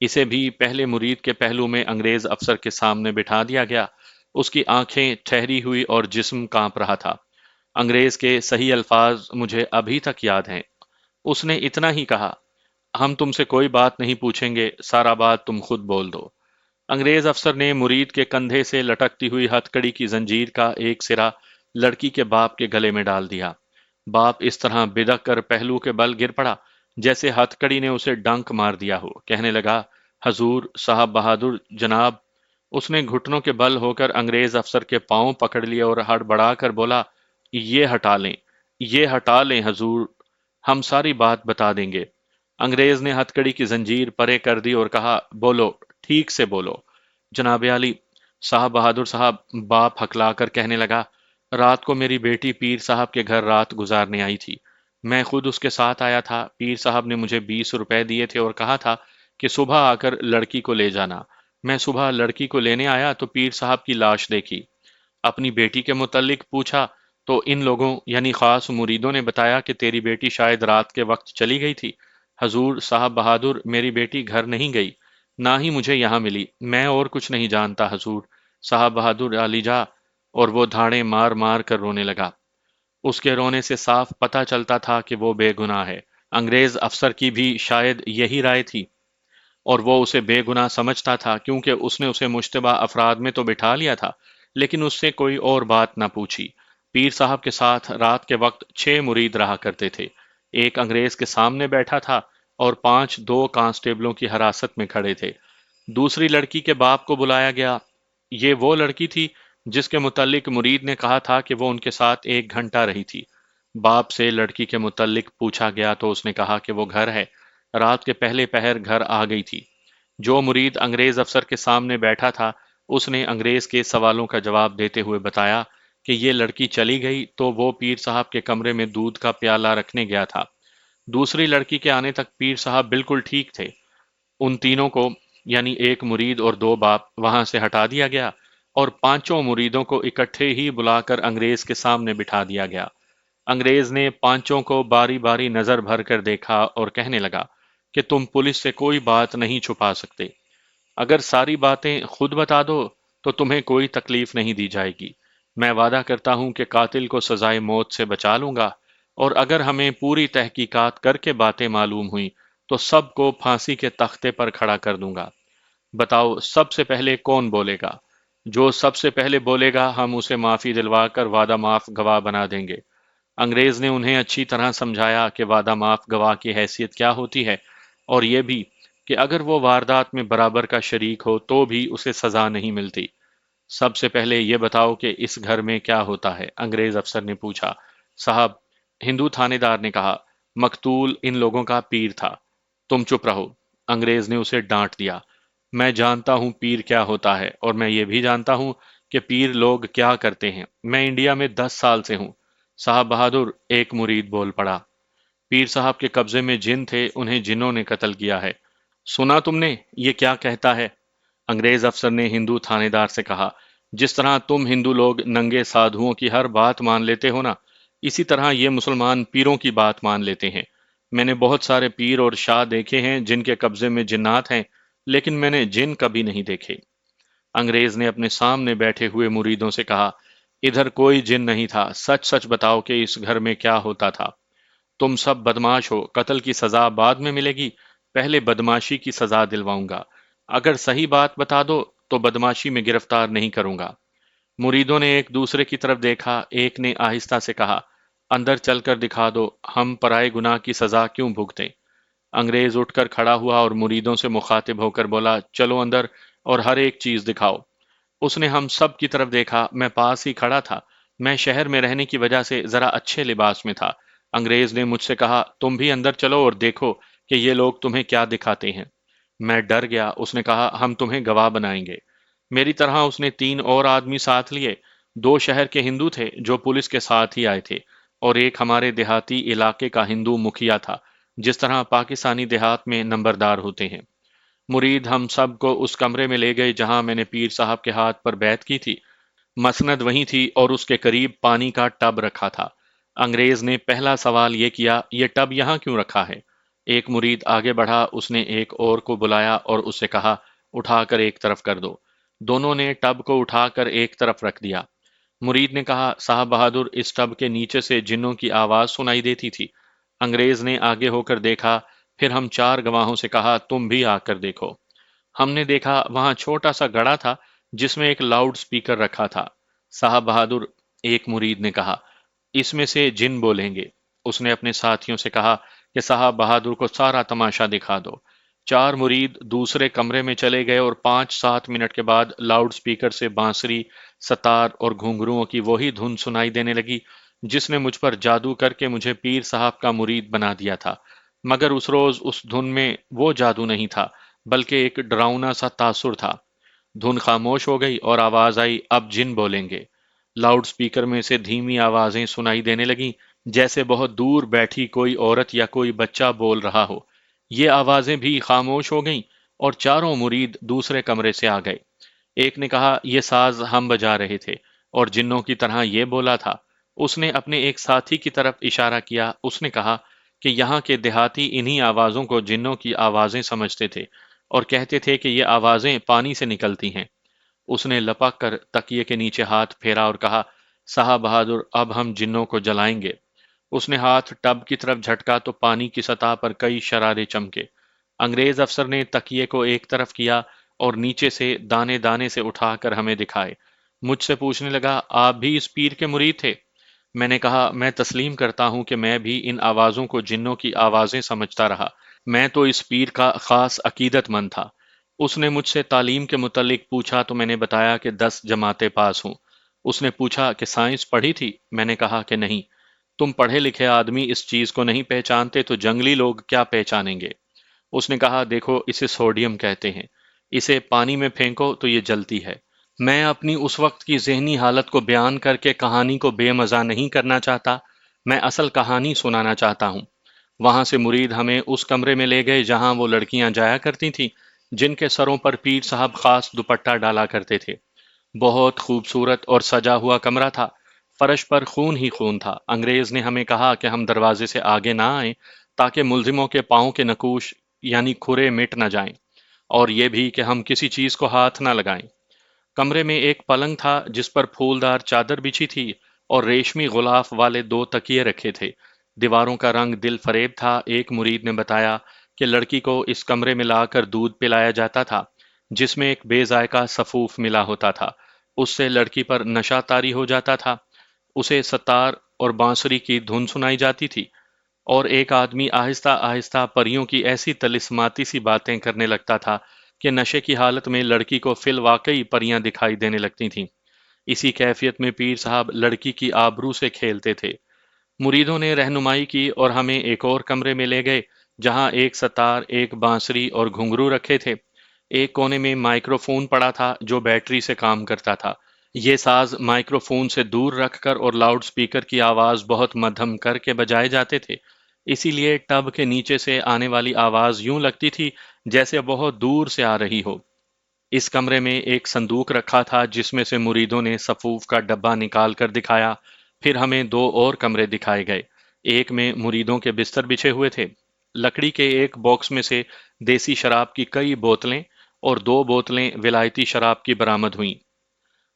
اسے بھی پہلے مرید کے پہلو میں انگریز افسر کے سامنے بٹھا دیا گیا۔ اس کی آنکھیں ٹھہری ہوئی اور جسم کانپ رہا تھا۔ انگریز کے صحیح الفاظ مجھے ابھی تک یاد ہیں۔ اس نے اتنا ہی کہا، ہم تم سے کوئی بات نہیں پوچھیں گے، سارا بات تم خود بول دو۔ انگریز افسر نے مرید کے کندھے سے لٹکتی ہوئی ہتھ کڑی کی زنجیر کا ایک سرا لڑکی کے باپ کے گلے میں ڈال دیا۔ باپ اس طرح بدک کر پہلو کے بل گر پڑا جیسے ہتھ کڑی نے اسے ڈنک مار دیا ہو۔ کہنے لگا، حضور، صاحب بہادر جناب۔ اس نے گھٹنوں کے بل ہو کر انگریز افسر کے پاؤں پکڑ لیے اور ہڑبڑا کر بولا، یہ ہٹا لیں، یہ ہٹا لیں حضور، ہم ساری بات بتا دیں گے۔ انگریز نے ہتھ کڑی کی زنجیر پرے کر دی اور کہا، بولو، ٹھیک سے بولو۔ جناب عالی، صاحب بہادر صاحب، باپ ہکلا کر کہنے لگا، رات کو میری بیٹی پیر صاحب کے گھر رات گزارنے آئی تھی۔ میں خود اس کے ساتھ آیا تھا۔ پیر صاحب نے مجھے 20 روپے دیے تھے اور کہا تھا کہ صبح آ کر لڑکی کو لے جانا۔ میں صبح لڑکی کو لینے آیا تو پیر صاحب کی لاش دیکھی۔ اپنی بیٹی کے متعلق پوچھا تو ان لوگوں یعنی خاص مریدوں نے بتایا کہ تیری بیٹی شاید رات کے وقت چلی گئی تھی۔ حضور، صاحب بہادر، میری بیٹی گھر نہیں گئی، نہ ہی مجھے یہاں ملی۔ میں اور کچھ نہیں جانتا حضور، صاحب بہادر علی جا۔ اور وہ دھاڑیں مار مار کر رونے لگا۔ اس کے رونے سے صاف پتہ چلتا تھا کہ وہ بے گناہ ہے۔ انگریز افسر کی بھی شاید یہی رائے تھی اور وہ اسے بے گناہ سمجھتا تھا کیونکہ اس نے اسے مشتبہ افراد میں تو بٹھا لیا تھا لیکن اس سے کوئی اور بات نہ پوچھی۔ پیر صاحب کے ساتھ رات کے وقت 6 مرید رہا کرتے تھے۔ ایک انگریز کے سامنے بیٹھا تھا اور 5 دو کانسٹیبلوں کی حراست میں کھڑے تھے۔ دوسری لڑکی کے باپ کو بلایا گیا۔ یہ وہ لڑکی تھی جس کے متعلق مرید نے کہا تھا کہ وہ ان کے ساتھ 1 گھنٹہ رہی تھی۔ باپ سے لڑکی کے متعلق پوچھا گیا تو اس نے کہا کہ وہ گھر ہے، رات کے پہلے پہر گھر آ گئی تھی۔ جو مرید انگریز افسر کے سامنے بیٹھا تھا اس نے انگریز کے سوالوں کا جواب دیتے ہوئے بتایا کہ یہ لڑکی چلی گئی تو وہ پیر صاحب کے کمرے میں دودھ کا پیالہ رکھنے گیا تھا۔ دوسری لڑکی کے آنے تک پیر صاحب بالکل ٹھیک تھے۔ ان تینوں کو یعنی ایک مرید اور 2 باپ وہاں سے ہٹا دیا گیا اور 5 مریدوں کو اکٹھے ہی بلا کر انگریز کے سامنے بٹھا دیا گیا۔ انگریز نے 5 کو باری باری نظر بھر کر دیکھا اور کہنے لگا کہ تم پولیس سے کوئی بات نہیں چھپا سکتے۔ اگر ساری باتیں خود بتا دو تو تمہیں کوئی تکلیف نہیں دی جائے گی۔ میں وعدہ کرتا ہوں کہ قاتل کو سزائے موت سے بچا لوں گا اور اگر ہمیں پوری تحقیقات کر کے باتیں معلوم ہوئیں تو سب کو پھانسی کے تختے پر کھڑا کر دوں گا۔ بتاؤ، سب سے پہلے کون بولے گا؟ جو سب سے پہلے بولے گا ہم اسے معافی دلوا کر وعدہ معاف گواہ بنا دیں گے۔ انگریز نے انہیں اچھی طرح سمجھایا کہ وعدہ معاف گواہ کی حیثیت کیا ہوتی ہے اور یہ بھی کہ اگر وہ واردات میں برابر کا شریک ہو تو بھی اسے سزا نہیں ملتی۔ سب سے پہلے یہ بتاؤ کہ اس گھر میں کیا ہوتا ہے؟ انگریز افسر نے پوچھا۔ صاحب، ہندو تھانے دار نے کہا، مقتول ان لوگوں کا پیر تھا۔ تم چپ رہو، انگریز نے اسے ڈانٹ دیا۔ میں جانتا ہوں پیر کیا ہوتا ہے اور میں یہ بھی جانتا ہوں کہ پیر لوگ کیا کرتے ہیں۔ میں انڈیا میں 10 سال سے ہوں۔ صاحب بہادر، ایک مرید بول پڑا، پیر صاحب کے قبضے میں جن تھے، انہیں جنوں نے قتل کیا ہے۔ سنا تم نے یہ کیا کہتا ہے؟ انگریز افسر نے ہندو تھانے دار سے کہا، جس طرح تم ہندو لوگ ننگے سادھوؤں کی ہر بات مان لیتے ہو نا، اسی طرح یہ مسلمان پیروں کی بات مان لیتے ہیں۔ میں نے بہت سارے پیر اور شاہ دیکھے ہیں جن کے قبضے میں جنات ہیں، لیکن میں نے جن کبھی نہیں دیکھے۔ انگریز نے اپنے سامنے بیٹھے ہوئے مریدوں سے کہا، ادھر کوئی جن نہیں تھا، سچ سچ بتاؤ کہ اس گھر میں کیا ہوتا تھا؟ تم سب بدماش ہو، قتل کی سزا بعد میں ملے گی، پہلے بدماشی کی سزا دلواؤں گا۔ اگر صحیح بات بتا دو تو بدماشی میں گرفتار نہیں کروں گا۔ مریدوں نے ایک دوسرے کی طرف دیکھا، ایک نے آہستہ سے کہا، اندر چل کر دکھا دو، ہم پرائے گناہ کی سزا کیوں بھگتیں؟ انگریز اٹھ کر کھڑا ہوا اور مریدوں سے مخاطب ہو کر بولا، چلو اندر اور ہر ایک چیز دکھاؤ۔ اس نے ہم سب کی طرف دیکھا، میں پاس ہی کھڑا تھا، میں شہر میں رہنے کی وجہ سے ذرا اچھے لباس میں تھا۔ انگریز نے مجھ سے کہا، تم بھی اندر چلو اور دیکھو کہ یہ لوگ تمہیں کیا دکھاتے ہیں۔ میں ڈر گیا۔ اس نے کہا، ہم تمہیں گواہ بنائیں گے۔ میری طرح اس نے 3 اور آدمی ساتھ لیے، 2 شہر کے ہندو تھے جو پولیس کے ساتھ ہی آئے تھے، اور ایک ہمارے دیہاتی علاقے کا ہندو مکھیا تھا، جس طرح پاکستانی دیہات میں نمبردار ہوتے ہیں۔ مرید ہم سب کو اس کمرے میں لے گئے جہاں میں نے پیر صاحب کے ہاتھ پر بیعت کی تھی۔ مسند وہیں تھی اور اس کے قریب پانی کا ٹب رکھا تھا۔ انگریز نے پہلا سوال یہ کیا، یہ ٹب یہاں کیوں رکھا ہے؟ ایک مرید آگے بڑھا، اس نے ایک اور کو بلایا اور اس سے کہا، اٹھا کر ایک طرف کر دو۔ دونوں نے ٹب کو اٹھا کر ایک طرف رکھ دیا۔ مرید نے کہا، صاحب بہادر، اس ٹب کے نیچے سے جنوں کی آواز سنائی دیتی تھی۔ انگریز نے آگے ہو کر دیکھا، پھر ہم 4 گواہوں سے کہا، تم بھی آ کر دیکھو۔ ہم نے دیکھا وہاں چھوٹا سا گڑھا تھا جس میں ایک لاؤڈ سپیکر رکھا تھا۔ صاحب بہادر، ایک مرید نے کہا، اس میں سے جن بولیں گے۔ اس نے اپنے ساتھیوں سے کہا کہ صاحب بہادر کو سارا تماشا دکھا دو۔ 4 مرید دوسرے کمرے میں چلے گئے اور 5-7 منٹ کے بعد لاؤڈ سپیکر سے بانسری، ستار اور گھنگروؤں کی وہی دھن سنائی دینے لگی جس نے مجھ پر جادو کر کے مجھے پیر صاحب کا مرید بنا دیا تھا۔ مگر اس روز اس دھن میں وہ جادو نہیں تھا، بلکہ ایک ڈراؤنا سا تاثر تھا۔ دھن خاموش ہو گئی اور آواز آئی، اب جن بولیں گے۔ لاؤڈ سپیکر میں سے دھیمی آوازیں سنائی دینے لگیں، جیسے بہت دور بیٹھی کوئی عورت یا کوئی بچہ بول رہا ہو۔ یہ آوازیں بھی خاموش ہو گئیں اور 4 مرید دوسرے کمرے سے آ گئے۔ ایک نے کہا، یہ ساز ہم بجا رہے تھے اور جنوں کی طرح یہ بولا تھا۔ اس نے اپنے ایک ساتھی کی طرف اشارہ کیا۔ اس نے کہا کہ یہاں کے دیہاتی انہی آوازوں کو جنوں کی آوازیں سمجھتے تھے اور کہتے تھے کہ یہ آوازیں پانی سے نکلتی ہیں۔ اس نے لپک کر تکیے کے نیچے ہاتھ پھیرا اور کہا، صاحب بہادر، اب ہم جنوں کو جلائیں گے۔ اس نے ہاتھ ٹب کی طرف جھٹکا تو پانی کی سطح پر کئی شرارے چمکے۔ انگریز افسر نے تکیے کو ایک طرف کیا اور نیچے سے دانے دانے سے اٹھا کر ہمیں دکھائے۔ مجھ سے پوچھنے لگا، آپ بھی اس پیر کے مرید تھے؟ میں نے کہا، میں تسلیم کرتا ہوں کہ میں بھی ان آوازوں کو جنوں کی آوازیں سمجھتا رہا۔ میں تو اس پیر کا خاص عقیدت مند تھا۔ اس نے مجھ سے تعلیم کے متعلق پوچھا تو میں نے بتایا کہ 10 جماعتیں پاس ہوں۔ اس نے پوچھا کہ سائنس پڑھی تھی؟ میں نے کہا کہ نہیں۔ تم پڑھے لکھے آدمی اس چیز کو نہیں پہچانتے تو جنگلی لوگ کیا پہچانیں گے؟ اس نے کہا، دیکھو، اسے سوڈیم کہتے ہیں، اسے پانی میں پھینکو تو یہ جلتی ہے۔ میں اپنی اس وقت کی ذہنی حالت کو بیان کر کے کہانی کو بے مزہ نہیں کرنا چاہتا، میں اصل کہانی سنانا چاہتا ہوں۔ وہاں سے مرید ہمیں اس کمرے میں لے گئے جہاں وہ لڑکیاں جایا کرتی تھیں جن کے سروں پر پیر صاحب خاص دوپٹہ ڈالا کرتے تھے۔ بہت خوبصورت اور سجا ہوا کمرہ تھا، فرش پر خون ہی خون تھا۔ انگریز نے ہمیں کہا کہ ہم دروازے سے آگے نہ آئیں تاکہ ملزموں کے پاؤں کے نقوش یعنی کھرے مٹ نہ جائیں، اور یہ بھی کہ ہم کسی چیز کو ہاتھ نہ لگائیں۔ کمرے میں ایک پلنگ تھا جس پر پھولدار چادر بچھی تھی اور ریشمی غلاف والے 2 تکیے رکھے تھے۔ دیواروں کا رنگ دل فریب تھا۔ ایک مرید نے بتایا کہ لڑکی کو اس کمرے میں لا کر دودھ پلایا جاتا تھا جس میں ایک بے ذائقہ سفوف ملا ہوتا تھا، اس سے لڑکی پر نشہ طاری ہو جاتا تھا۔ اسے ستار اور بانسری کی دھن سنائی جاتی تھی، اور ایک آدمی آہستہ آہستہ پریوں کی ایسی طلسماتی سی باتیں کرنے لگتا تھا کہ نشے کی حالت میں لڑکی کو فی الواقعی پریاں دکھائی دینے لگتی تھیں۔ اسی کیفیت میں پیر صاحب لڑکی کی آبرو سے کھیلتے تھے۔ مریدوں نے رہنمائی کی اور ہمیں ایک اور کمرے میں لے گئے جہاں ایک ستار، ایک بانسری اور گھنگرو رکھے تھے۔ ایک کونے میں مائکرو فون پڑا تھا جو بیٹری سے کام کرتا تھا۔ یہ ساز مائکرو فون سے دور رکھ کر اور لاؤڈ سپیکر کی آواز بہت مدھم کر کے بجائے جاتے تھے، اسی لیے ٹب کے نیچے سے آنے والی آواز یوں لگتی تھی جیسے بہت دور سے آ رہی ہو۔ اس کمرے میں ایک صندوق رکھا تھا جس میں سے مریدوں نے سفوف کا ڈبہ نکال کر دکھایا۔ پھر ہمیں دو اور کمرے دکھائے گئے۔ ایک میں مریدوں کے بستر بچھے ہوئے تھے۔ لکڑی کے ایک باکس میں سے دیسی شراب کی کئی بوتلیں اور دو بوتلیں ولایتی شراب کی برآمد ہوئیں،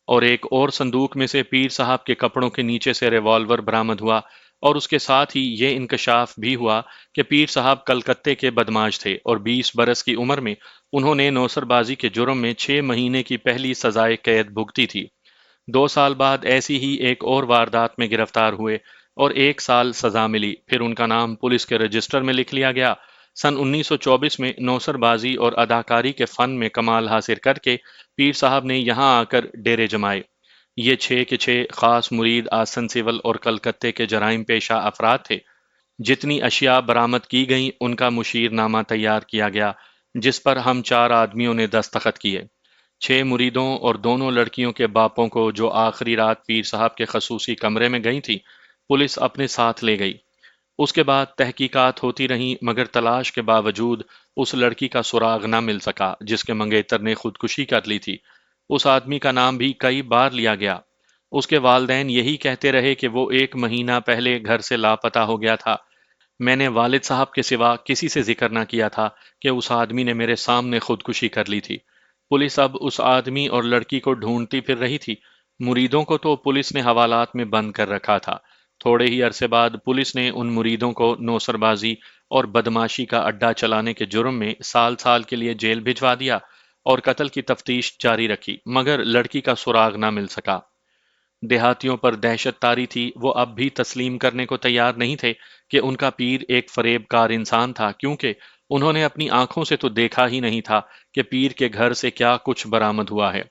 اور ایک اور صندوق میں سے پیر صاحب کے کپڑوں کے نیچے سے ریوالور برآمد ہوا، اور اس کے ساتھ ہی یہ انکشاف بھی ہوا کہ پیر صاحب کلکتے کے بدماش تھے اور 20 برس کی عمر میں انہوں نے نوسر بازی کے جرم میں 6 مہینے کی پہلی سزائے قید بھگتی تھی۔ 2 سال بعد ایسی ہی ایک اور واردات میں گرفتار ہوئے اور 1 سال سزا ملی، پھر ان کا نام پولیس کے رجسٹر میں لکھ لیا گیا۔ سن 1924 میں نوسر بازی اور اداکاری کے فن میں کمال حاصل کر کے پیر صاحب نے یہاں آ کر ڈیرے جمائے۔ یہ 6 کے 6 خاص مرید آسن سول اور کلکتے کے جرائم پیشہ افراد تھے۔ جتنی اشیاء برآمد کی گئیں ان کا مشیر نامہ تیار کیا گیا، جس پر ہم 4 آدمیوں نے دستخط کیے۔ 6 مریدوں اور دونوں لڑکیوں کے باپوں کو جو آخری رات پیر صاحب کے خصوصی کمرے میں گئی تھی، پولیس اپنے ساتھ لے گئی۔ اس کے بعد تحقیقات ہوتی رہیں، مگر تلاش کے باوجود اس لڑکی کا سراغ نہ مل سکا جس کے منگیتر نے خودکشی کر لی تھی۔ اس آدمی کا نام بھی کئی بار لیا گیا۔ اس کے والدین یہی کہتے رہے کہ وہ 1 مہینہ پہلے گھر سے لاپتہ ہو گیا تھا۔ میں نے والد صاحب کے سوا کسی سے ذکر نہ کیا تھا کہ اس آدمی نے میرے سامنے خودکشی کر لی تھی۔ پولیس اب اس آدمی اور لڑکی کو ڈھونڈتی پھر رہی تھی۔ مریدوں کو تو پولیس نے حوالات میں بند کر رکھا تھا۔ تھوڑے ہی عرصے بعد پولیس نے ان مریدوں کو نوسر بازی اور بدماشی کا اڈا چلانے کے جرم میں سال سال کے لیے جیل بھجوا دیا اور قتل کی تفتیش جاری رکھی، مگر لڑکی کا سراغ نہ مل سکا۔ دیہاتیوں پر دہشت طاری تھی، وہ اب بھی تسلیم کرنے کو تیار نہیں تھے کہ ان کا پیر ایک فریب کار انسان تھا، کیونکہ انہوں نے اپنی آنکھوں سے تو دیکھا ہی نہیں تھا کہ پیر کے گھر سے کیا کچھ برآمد ہوا ہے۔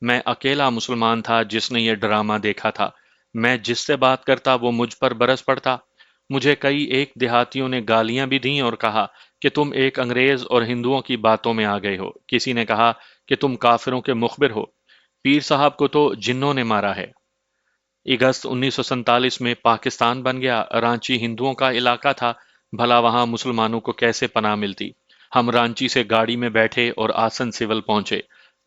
میں اکیلا مسلمان تھا جس نے یہ ڈرامہ دیکھا تھا۔ میں جس سے بات کرتا وہ مجھ پر برس پڑتا۔ مجھے کئی ایک دیہاتیوں نے گالیاں بھی دیں اور کہا کہ تم ایک انگریز اور ہندوؤں کی باتوں میں آ گئے ہو۔ کسی نے کہا کہ تم کافروں کے مخبر ہو۔ پیر صاحب کو تو جنوں نے مارا ہے۔ اگست 1947 میں پاکستان بن گیا۔ رانچی ہندوؤں کا علاقہ تھا، بھلا وہاں مسلمانوں کو کیسے پناہ ملتی؟ ہم رانچی سے گاڑی میں بیٹھے اور آسن سول پہنچے۔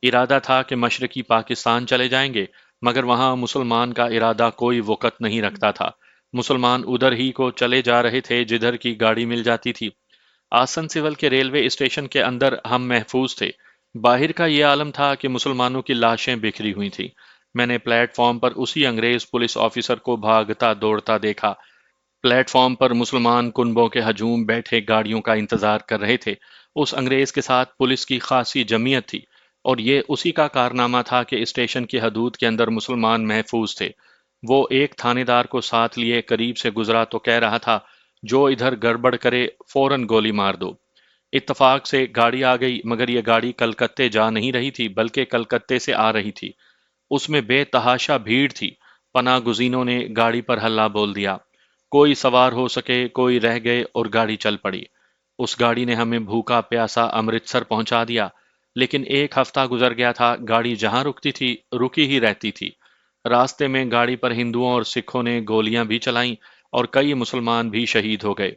ارادہ تھا کہ مشرقی پاکستان چلے جائیں گے، مگر وہاں مسلمان کا ارادہ کوئی وقت نہیں رکھتا تھا۔ مسلمان ادھر ہی کو چلے جا رہے تھے جدھر کی گاڑی مل جاتی تھی۔ آسن سول کے ریلوے اسٹیشن کے اندر ہم محفوظ تھے۔ باہر کا یہ عالم تھا کہ مسلمانوں کی لاشیں بکھری ہوئی تھیں۔ میں نے پلیٹ فارم پر اسی انگریز پولیس آفیسر کو بھاگتا دوڑتا دیکھا۔ پلیٹ فارم پر مسلمان کنبوں کے ہجوم بیٹھے گاڑیوں کا انتظار کر رہے تھے۔ اس انگریز کے ساتھ پولیس کی خاصی جمعیت تھی، اور یہ اسی کا کارنامہ تھا کہ اسٹیشن کی حدود کے اندر مسلمان محفوظ تھے۔ وہ ایک تھانے دار کو ساتھ لیے قریب سے گزرا تو کہہ رہا تھا، جو ادھر گڑبڑ کرے فوراً گولی مار دو۔ اتفاق سے گاڑی آ گئی، مگر یہ گاڑی کلکتے جا نہیں رہی تھی بلکہ کلکتے سے آ رہی تھی۔ اس میں بے تحاشا بھیڑ تھی۔ پناہ گزینوں نے گاڑی پر ہلہ بول دیا۔ کوئی سوار ہو سکے، کوئی رہ گئے اور گاڑی چل پڑی۔ اس گاڑی نے ہمیں بھوکا پیاسا امرتسر پہنچا دیا، لیکن 1 ہفتہ گزر گیا تھا، گاڑی جہاں رکتی تھی رکی ہی رہتی تھی۔ راستے میں گاڑی پر ہندوؤں اور سکھوں نے گولیاں بھی چلائیں اور کئی مسلمان بھی شہید ہو گئے۔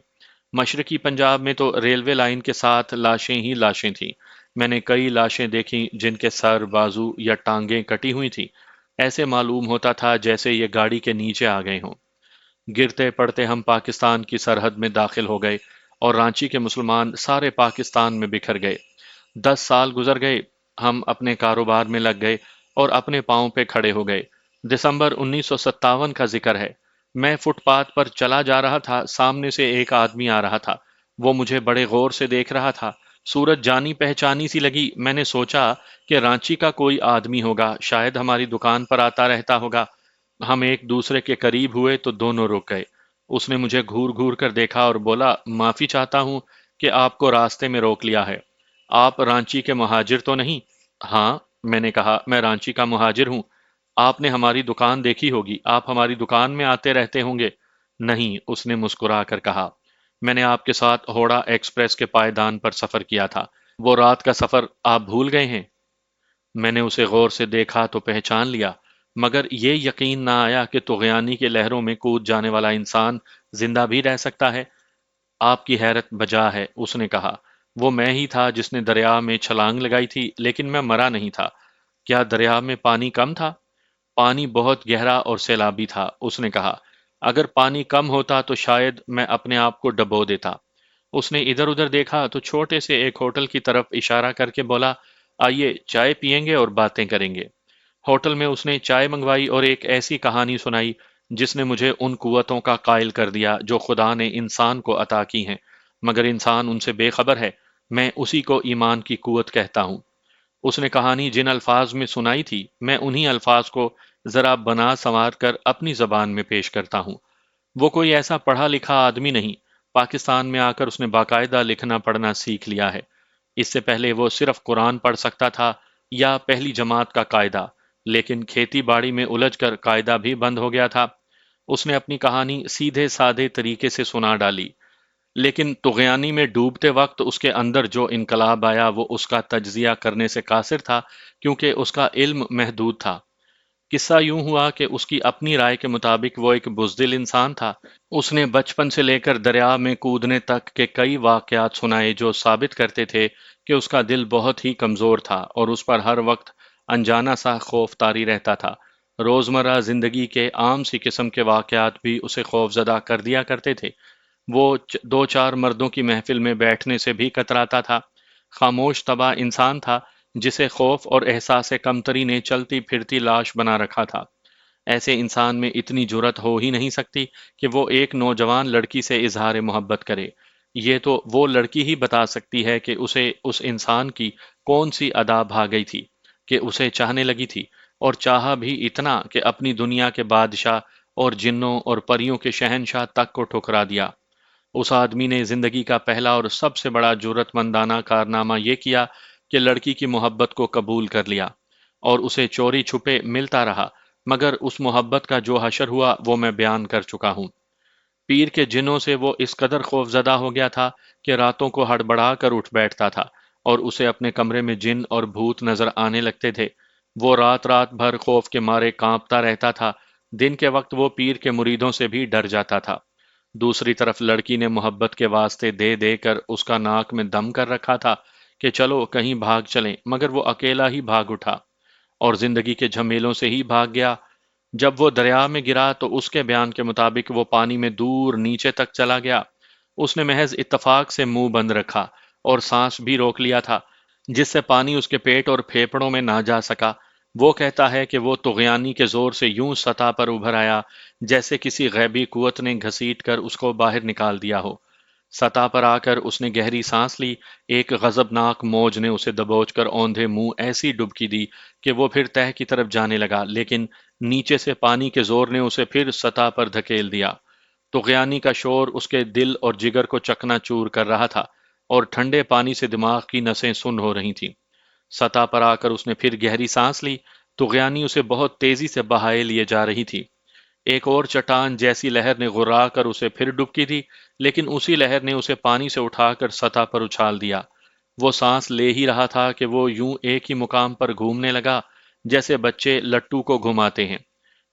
مشرقی پنجاب میں تو ریلوے لائن کے ساتھ لاشیں ہی لاشیں تھیں۔ میں نے کئی لاشیں دیکھیں جن کے سر، بازو یا ٹانگیں کٹی ہوئی تھیں۔ ایسے معلوم ہوتا تھا جیسے یہ گاڑی کے نیچے آ گئے ہوں۔ گرتے پڑتے ہم پاکستان کی سرحد میں داخل ہو گئے اور رانچی کے مسلمان سارے پاکستان میں بکھر گئے۔ 10 سال گزر گئے، ہم اپنے کاروبار میں لگ گئے اور اپنے پاؤں پہ کھڑے ہو گئے۔ دسمبر 1957 کا ذکر ہے۔ میں فٹ پاتھ پر چلا جا رہا تھا، سامنے سے ایک آدمی آ رہا تھا۔ وہ مجھے بڑے غور سے دیکھ رہا تھا۔ صورت جانی پہچانی سی لگی۔ میں نے سوچا کہ رانچی کا کوئی آدمی ہوگا، شاید ہماری دکان پر آتا رہتا ہوگا۔ ہم ایک دوسرے کے قریب ہوئے تو دونوں رک گئے۔ اس نے مجھے گھور گھور کر دیکھا اور بولا، معافی چاہتا ہوں کہ آپ کو راستے میں روک لیا ہے۔ آپ رانچی کے مہاجر تو نہیں؟ ہاں، میں نے کہا، میں رانچی کا مہاجر ہوں۔ آپ نے ہماری دکان دیکھی ہوگی، آپ ہماری دکان میں آتے رہتے ہوں گے۔ نہیں، اس نے مسکرا کر کہا، میں نے آپ کے ساتھ ہوڑا ایکسپریس کے پائیدان پر سفر کیا تھا۔ وہ رات کا سفر آپ بھول گئے ہیں؟ میں نے اسے غور سے دیکھا تو پہچان لیا، مگر یہ یقین نہ آیا کہ طغیانی کے لہروں میں کود جانے والا انسان زندہ بھی رہ سکتا ہے۔ آپ کی حیرت بجا ہے، اس نے کہا۔ وہ میں ہی تھا جس نے دریا میں چھلانگ لگائی تھی، لیکن میں مرا نہیں تھا۔ کیا دریا میں پانی کم تھا؟ پانی بہت گہرا اور سیلابی تھا، اس نے کہا۔ اگر پانی کم ہوتا تو شاید میں اپنے آپ کو ڈبو دیتا۔ اس نے ادھر ادھر دیکھا تو چھوٹے سے ایک ہوٹل کی طرف اشارہ کر کے بولا، آئیے چائے پیئیں گے اور باتیں کریں گے۔ ہوٹل میں اس نے چائے منگوائی اور ایک ایسی کہانی سنائی جس نے مجھے ان قوتوں کا قائل کر دیا جو خدا نے انسان کو عطا کی ہیں، مگر انسان ان سے بے خبر ہے۔ میں اسی کو ایمان کی قوت کہتا ہوں۔ اس نے کہانی جن الفاظ میں سنائی تھی، میں انہی الفاظ کو ذرا بنا سنوار کر اپنی زبان میں پیش کرتا ہوں۔ وہ کوئی ایسا پڑھا لکھا آدمی نہیں۔ پاکستان میں آ کر اس نے باقاعدہ لکھنا پڑھنا سیکھ لیا ہے۔ اس سے پہلے وہ صرف قرآن پڑھ سکتا تھا یا پہلی جماعت کا قاعدہ، لیکن کھیتی باڑی میں الجھ کر قاعدہ بھی بند ہو گیا تھا۔ اس نے اپنی کہانی سیدھے سادے طریقے سے سنا ڈالی، لیکن طغیانی میں ڈوبتے وقت اس کے اندر جو انقلاب آیا وہ اس کا تجزیہ کرنے سے قاصر تھا، کیونکہ اس کا علم محدود تھا۔ قصہ یوں ہوا کہ اس کی اپنی رائے کے مطابق وہ ایک بزدل انسان تھا۔ اس نے بچپن سے لے کر دریا میں کودنے تک کے کئی واقعات سنائے جو ثابت کرتے تھے کہ اس کا دل بہت ہی کمزور تھا اور اس پر ہر وقت انجانا سا خوف طاری رہتا تھا۔ روزمرہ زندگی کے عام سی قسم کے واقعات بھی اسے خوف زدہ کر دیا کرتے تھے۔ وہ دو چار مردوں کی محفل میں بیٹھنے سے بھی کتراتا تھا۔ خاموش طبع انسان تھا جسے خوف اور احساس کمتری نے چلتی پھرتی لاش بنا رکھا تھا۔ ایسے انسان میں اتنی جرت ہو ہی نہیں سکتی کہ وہ ایک نوجوان لڑکی سے اظہار محبت کرے۔ یہ تو وہ لڑکی ہی بتا سکتی ہے کہ اسے اس انسان کی کون سی ادا بھا گئی تھی کہ اسے چاہنے لگی تھی، اور چاہا بھی اتنا کہ اپنی دنیا کے بادشاہ اور جنوں اور پریوں کے شہنشاہ تک کو ٹھکرا دیا۔ اس آدمی نے زندگی کا پہلا اور سب سے بڑا جرات مندانہ کارنامہ یہ کیا کہ لڑکی کی محبت کو قبول کر لیا، اور اسے چوری چھپے ملتا رہا، مگر اس محبت کا جو حشر ہوا وہ میں بیان کر چکا ہوں۔ پیر کے جنوں سے وہ اس قدر خوف زدہ ہو گیا تھا کہ راتوں کو ہڑبڑا کر اٹھ بیٹھتا تھا، اور اسے اپنے کمرے میں جن اور بھوت نظر آنے لگتے تھے۔ وہ رات رات بھر خوف کے مارے کانپتا رہتا تھا۔ دن کے وقت وہ پیر کے مریدوں سے بھی ڈر جاتا تھا۔ دوسری طرف لڑکی نے محبت کے واسطے دے دے کر اس کا ناک میں دم کر رکھا تھا کہ چلو کہیں بھاگ چلیں، مگر وہ اکیلا ہی بھاگ اٹھا اور زندگی کے جھمیلوں سے ہی بھاگ گیا۔ جب وہ دریا میں گرا تو اس کے بیان کے مطابق وہ پانی میں دور نیچے تک چلا گیا۔ اس نے محض اتفاق سے منہ بند رکھا اور سانس بھی روک لیا تھا، جس سے پانی اس کے پیٹ اور پھیپڑوں میں نہ جا سکا۔ وہ کہتا ہے کہ وہ طغیانی کے زور سے یوں سطح پر ابھر آیا جیسے کسی غیبی قوت نے گھسیٹ کر اس کو باہر نکال دیا ہو۔ سطح پر آ کر اس نے گہری سانس لی۔ ایک غضبناک موج نے اسے دبوچ کر اوندھے منہ ایسی ڈبکی دی کہ وہ پھر تہہ کی طرف جانے لگا، لیکن نیچے سے پانی کے زور نے اسے پھر سطح پر دھکیل دیا۔ طغیانی کا شور اس کے دل اور جگر کو چکنا چور کر رہا تھا، اور ٹھنڈے پانی سے دماغ کی نسیں سن ہو رہی تھیں۔ سطح پر آ کر اس نے پھر گہری سانس لی۔ طغیانی اسے بہت تیزی سے بہائے لیے جا رہی تھی۔ ایک اور چٹان جیسی لہر نے غرا کر اسے پھر ڈبکی دی، لیکن اسی لہر نے اسے پانی سے اٹھا کر سطح پر اچھال دیا۔ وہ سانس لے ہی رہا تھا کہ وہ یوں ایک ہی مقام پر گھومنے لگا جیسے بچے لٹو کو گھماتے ہیں۔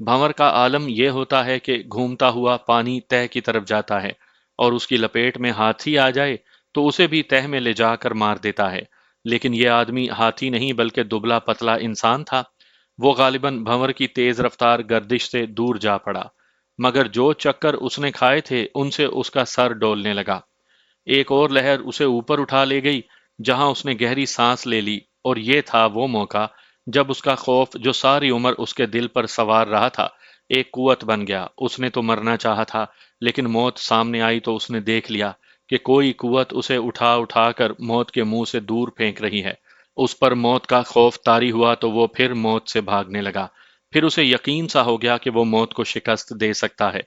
بھنور کا عالم یہ ہوتا ہے کہ گھومتا ہوا پانی تہہ کی طرف جاتا ہے، اور اس کی لپیٹ میں ہاتھی آ جائے تو اسے بھی تہہ میں لے جا کر مار دیتا ہے۔ لیکن یہ آدمی ہاتھی نہیں بلکہ دبلا پتلا انسان تھا۔ وہ غالباً بھنور کی تیز رفتار گردش سے دور جا پڑا، مگر جو چکر اس نے کھائے تھے ان سے اس کا سر ڈولنے لگا۔ ایک اور لہر اسے اوپر اٹھا لے گئی جہاں اس نے گہری سانس لے لی، اور یہ تھا وہ موقع جب اس کا خوف جو ساری عمر اس کے دل پر سوار رہا تھا ایک قوت بن گیا۔ اس نے تو مرنا چاہا تھا، لیکن موت سامنے آئی تو اس نے دیکھ لیا کہ کوئی قوت اسے اٹھا اٹھا کر موت کے منہ سے دور پھینک رہی ہے۔ اس پر موت کا خوف طاری ہوا تو وہ پھر موت سے بھاگنے لگا۔ پھر اسے یقین سا ہو گیا کہ وہ موت کو شکست دے سکتا ہے۔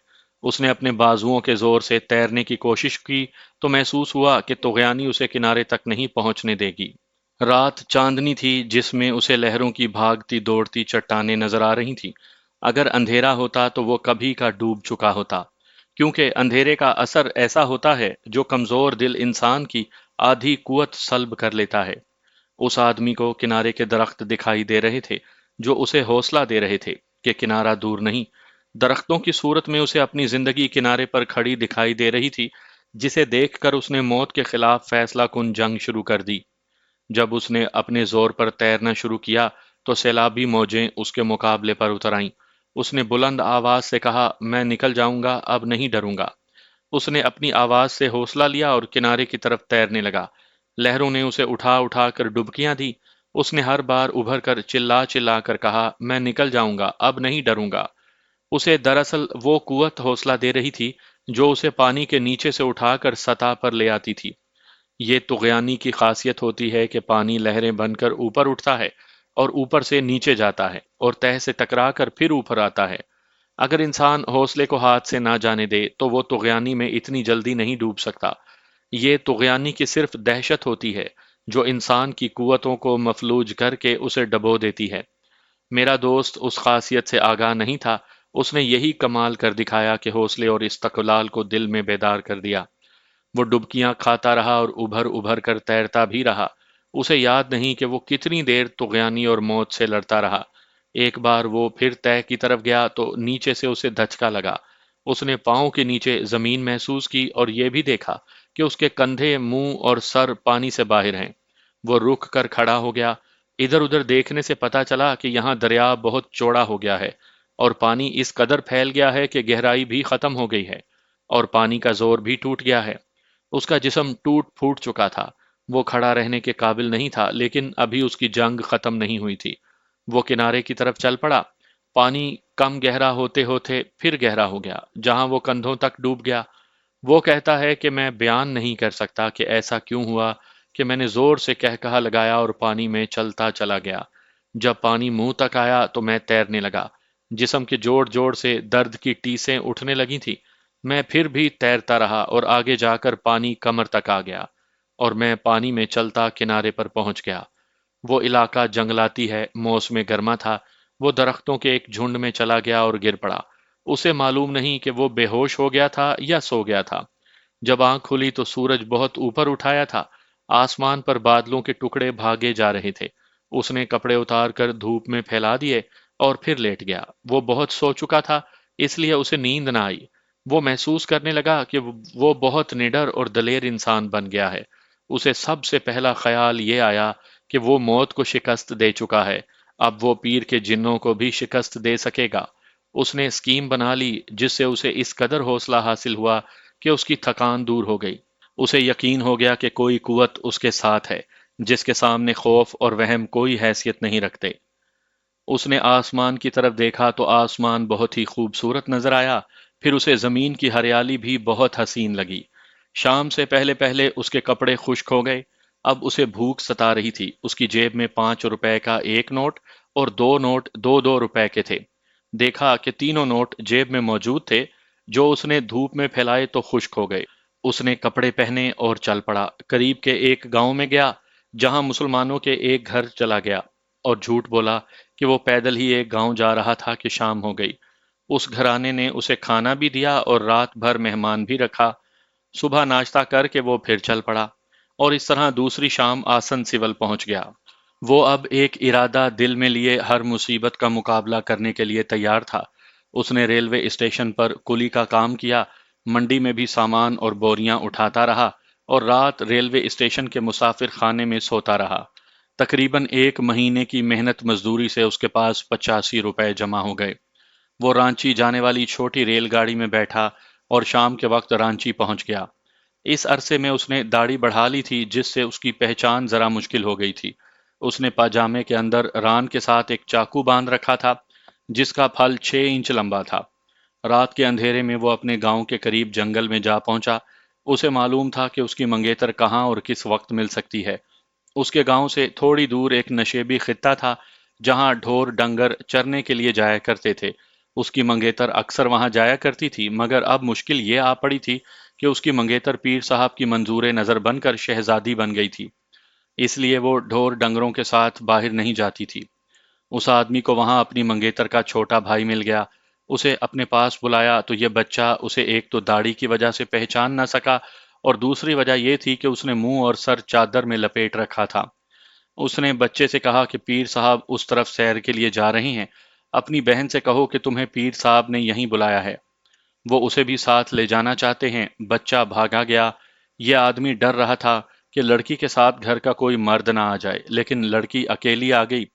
اس نے اپنے بازوؤں کے زور سے تیرنے کی کوشش کی تو محسوس ہوا کہ طغیانی اسے کنارے تک نہیں پہنچنے دے گی۔ رات چاندنی تھی جس میں اسے لہروں کی بھاگتی دوڑتی چٹانیں نظر آ رہی تھیں۔ اگر اندھیرا ہوتا تو وہ کبھی کا ڈوب چکا ہوتا، کیونکہ اندھیرے کا اثر ایسا ہوتا ہے جو کمزور دل انسان کی آدھی قوت سلب کر لیتا ہے۔ اس آدمی کو کنارے کے درخت دکھائی دے رہے تھے جو اسے حوصلہ دے رہے تھے کہ کنارہ دور نہیں۔ درختوں کی صورت میں اسے اپنی زندگی کنارے پر کھڑی دکھائی دے رہی تھی، جسے دیکھ کر اس نے موت کے خلاف فیصلہ کن جنگ شروع کر دی۔ جب اس نے اپنے زور پر تیرنا شروع کیا تو سیلابی موجیں اس کے مقابلے پر اتر آئیں۔ اس نے بلند آواز سے کہا، میں نکل جاؤں گا، اب نہیں ڈروں گا۔ اس نے اپنی آواز سے حوصلہ لیا اور کنارے کی طرف تیرنے لگا۔ لہروں نے اسے اٹھا اٹھا کر ڈبکیاں دی۔ اس نے ہر بار ابھر کر چلا چلا کر کہا، میں نکل جاؤں گا، اب نہیں ڈروں گا۔ اسے دراصل وہ قوت حوصلہ دے رہی تھی جو اسے پانی کے نیچے سے اٹھا کر سطح پر لے آتی تھی۔ یہ طغیانی کی خاصیت ہوتی ہے کہ پانی لہریں بن کر اوپر اٹھتا ہے اور اوپر سے نیچے جاتا ہے اور تہہ سے ٹکرا کر پھر اوپر آتا ہے۔ اگر انسان حوصلے کو ہاتھ سے نہ جانے دے تو وہ طغیانی میں اتنی جلدی نہیں ڈوب سکتا۔ یہ طغیانی کی صرف دہشت ہوتی ہے جو انسان کی قوتوں کو مفلوج کر کے اسے ڈبو دیتی ہے۔ میرا دوست اس خاصیت سے آگاہ نہیں تھا۔ اس نے یہی کمال کر دکھایا کہ حوصلے اور استقلال کو دل میں بیدار کر دیا۔ وہ ڈبکیاں کھاتا رہا اور ابھر ابھر کر تیرتا بھی رہا۔ اسے یاد نہیں کہ وہ کتنی دیر طغیانی اور موت سے لڑتا رہا۔ ایک بار وہ پھر تہہ کی طرف گیا تو نیچے سے اسے دھچکا لگا۔ اس نے پاؤں کے نیچے زمین محسوس کی اور یہ بھی دیکھا کہ اس کے کندھے، منہ اور سر پانی سے باہر ہیں۔ وہ رک کر کھڑا ہو گیا۔ ادھر ادھر دیکھنے سے پتا چلا کہ یہاں دریا بہت چوڑا ہو گیا ہے اور پانی اس قدر پھیل گیا ہے کہ گہرائی بھی ختم ہو گئی ہے اور پانی کا زور بھی ٹوٹ گیا ہے۔ اس کا جسم ٹوٹ پھوٹ چکا تھا۔ وہ کھڑا رہنے کے قابل نہیں تھا، لیکن ابھی اس کی جنگ ختم نہیں ہوئی تھی۔ وہ کنارے کی طرف چل پڑا۔ پانی کم گہرا ہوتے ہوتے پھر گہرا ہو گیا، جہاں وہ کندھوں تک ڈوب گیا۔ وہ کہتا ہے کہ میں بیان نہیں کر سکتا کہ ایسا کیوں ہوا کہ میں نے زور سے کہا لگایا اور پانی میں چلتا چلا گیا۔ جب پانی منہ تک آیا تو میں تیرنے لگا۔ جسم کے جوڑ جوڑ سے درد کی ٹیسیں اٹھنے لگی تھی۔ میں پھر بھی تیرتا رہا اور آگے جا کر پانی کمر تک آ گیا اور میں پانی میں چلتا کنارے پر پہنچ گیا۔ وہ علاقہ جنگلاتی ہے، موسم گرما تھا۔ وہ درختوں کے ایک جھنڈ میں چلا گیا اور گر پڑا۔ اسے معلوم نہیں کہ وہ بے ہوش ہو گیا تھا یا سو گیا تھا۔ جب آنکھ کھلی تو سورج بہت اوپر اٹھایا تھا۔ آسمان پر بادلوں کے ٹکڑے بھاگے جا رہے تھے۔ اس نے کپڑے اتار کر دھوپ میں پھیلا دیے اور پھر لیٹ گیا۔ وہ بہت سو چکا تھا، اس لیے اسے نیند نہ آئی۔ وہ محسوس کرنے لگا کہ وہ بہت نڈر اور دلیر انسان بن گیا ہے۔ اسے سب سے پہلا خیال یہ آیا کہ وہ موت کو شکست دے چکا ہے، اب وہ پیر کے جنوں کو بھی شکست دے سکے گا۔ اس نے اسکیم بنا لی جس سے اسے اس قدر حوصلہ حاصل ہوا کہ اس کی تھکان دور ہو گئی۔ اسے یقین ہو گیا کہ کوئی قوت اس کے ساتھ ہے جس کے سامنے خوف اور وہم کوئی حیثیت نہیں رکھتے۔ اس نے آسمان کی طرف دیکھا تو آسمان بہت ہی خوبصورت نظر آیا، پھر اسے زمین کی ہریالی بھی بہت حسین لگی۔ شام سے پہلے پہلے اس کے کپڑے خشک ہو گئے۔ اب اسے بھوک ستا رہی تھی۔ اس کی جیب میں 5 روپے کا ایک نوٹ اور 2 نوٹ 2 2 روپے کے تھے۔ دیکھا کہ تینوں نوٹ جیب میں موجود تھے، جو اس نے دھوپ میں پھیلائے تو خشک ہو گئے۔ اس نے کپڑے پہنے اور چل پڑا۔ قریب کے ایک گاؤں میں گیا جہاں مسلمانوں کے ایک گھر چلا گیا اور جھوٹ بولا کہ وہ پیدل ہی ایک گاؤں جا رہا تھا کہ شام ہو گئی۔ اس گھرانے نے اسے کھانا بھی دیا اور رات بھر مہمان بھی رکھا۔ صبح ناشتہ کر کے وہ پھر چل پڑا اور اس طرح دوسری شام آسن سول پہنچ گیا۔ وہ اب ایک ارادہ دل میں لیے ہر مصیبت کا مقابلہ کرنے کے لیے تیار تھا۔ اس نے ریلوے اسٹیشن پر کلی کا کام کیا، منڈی میں بھی سامان اور بوریاں اٹھاتا رہا اور رات ریلوے اسٹیشن کے مسافر خانے میں سوتا رہا۔ تقریباً 1 مہینے کی محنت مزدوری سے اس کے پاس 85 روپے جمع ہو گئے۔ وہ رانچی جانے والی چھوٹی ریل گاڑی میں بیٹھا اور شام کے وقت رانچی پہنچ گیا۔ اس عرصے میں اس نے داڑھی بڑھا لی تھی جس سے اس کی پہچان ذرا مشکل ہو گئی تھی۔ اس نے پاجامے کے اندر ران کے ساتھ ایک چاقو باندھ رکھا تھا جس کا پھل 6 انچ لمبا تھا۔ رات کے اندھیرے میں وہ اپنے گاؤں کے قریب جنگل میں جا پہنچا۔ اسے معلوم تھا کہ اس کی منگیتر کہاں اور کس وقت مل سکتی ہے۔ اس کے گاؤں سے تھوڑی دور ایک نشیبی خطہ تھا جہاں ڈھور ڈنگر چرنے کے لیے جایا کرتے تھے۔ اس کی منگیتر اکثر وہاں جایا کرتی تھی، مگر اب مشکل یہ آ پڑی تھی کہ اس کی منگیتر پیر صاحب کی منظور نظر بن کر شہزادی بن گئی تھی، اس لیے وہ ڈھور ڈنگروں کے ساتھ باہر نہیں جاتی تھی۔ اس آدمی کو وہاں اپنی منگیتر کا چھوٹا بھائی مل گیا۔ اسے اپنے پاس بلایا تو یہ بچہ اسے ایک تو داڑھی کی وجہ سے پہچان نہ سکا اور دوسری وجہ یہ تھی کہ اس نے منہ اور سر چادر میں لپیٹ رکھا تھا۔ اس نے بچے سے کہا کہ پیر صاحب اس طرف سیر کے لیے جا رہے ہیں، اپنی بہن سے کہو کہ تمہیں پیر صاحب نے یہیں بلایا ہے۔ وہ اسے بھی ساتھ لے جانا چاہتے ہیں۔ بچہ بھاگا گیا۔ یہ آدمی ڈر رہا تھا کہ لڑکی کے ساتھ گھر کا کوئی مرد نہ آ جائے، لیکن لڑکی اکیلی آ گئی۔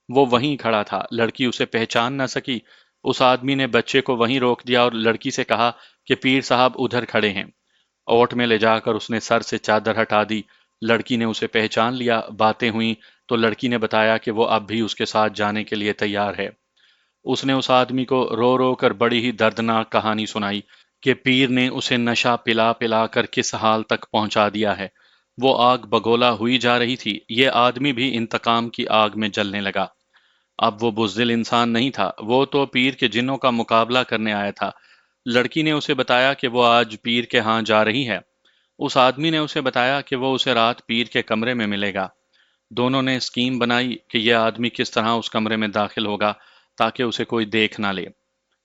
وہ وہیں کھڑا تھا، لڑکی اسے پہچان نہ سکی۔ اس آدمی نے بچے کو وہیں روک دیا اور لڑکی سے کہا کہ پیر صاحب ادھر کھڑے ہیں۔ اوٹ میں لے جا کر اس نے سر سے چادر ہٹا دی۔ لڑکی نے اسے پہچان لیا۔ باتیں ہوئیں تو لڑکی نے بتایا کہ وہ اب بھی اس کے ساتھ جانے کے لیے تیار ہے۔ اس نے اس آدمی کو رو رو کر بڑی ہی دردناک کہانی سنائی کہ پیر نے اسے نشہ پلا پلا کر کس حال تک پہنچا دیا ہے۔ وہ آگ بگولا ہوئی جا رہی تھی۔ یہ آدمی بھی انتقام کی آگ میں جلنے لگا۔ اب وہ بزدل انسان نہیں تھا، وہ تو پیر کے جنوں کا مقابلہ کرنے آیا تھا۔ لڑکی نے اسے بتایا کہ وہ آج پیر کے ہاں جا رہی ہے۔ اس آدمی نے اسے بتایا کہ وہ اسے رات پیر کے کمرے میں ملے گا۔ دونوں نے اسکیم بنائی کہ یہ آدمی کس طرح اس کمرے میں داخل ہوگا تاکہ اسے کوئی دیکھ نہ لے۔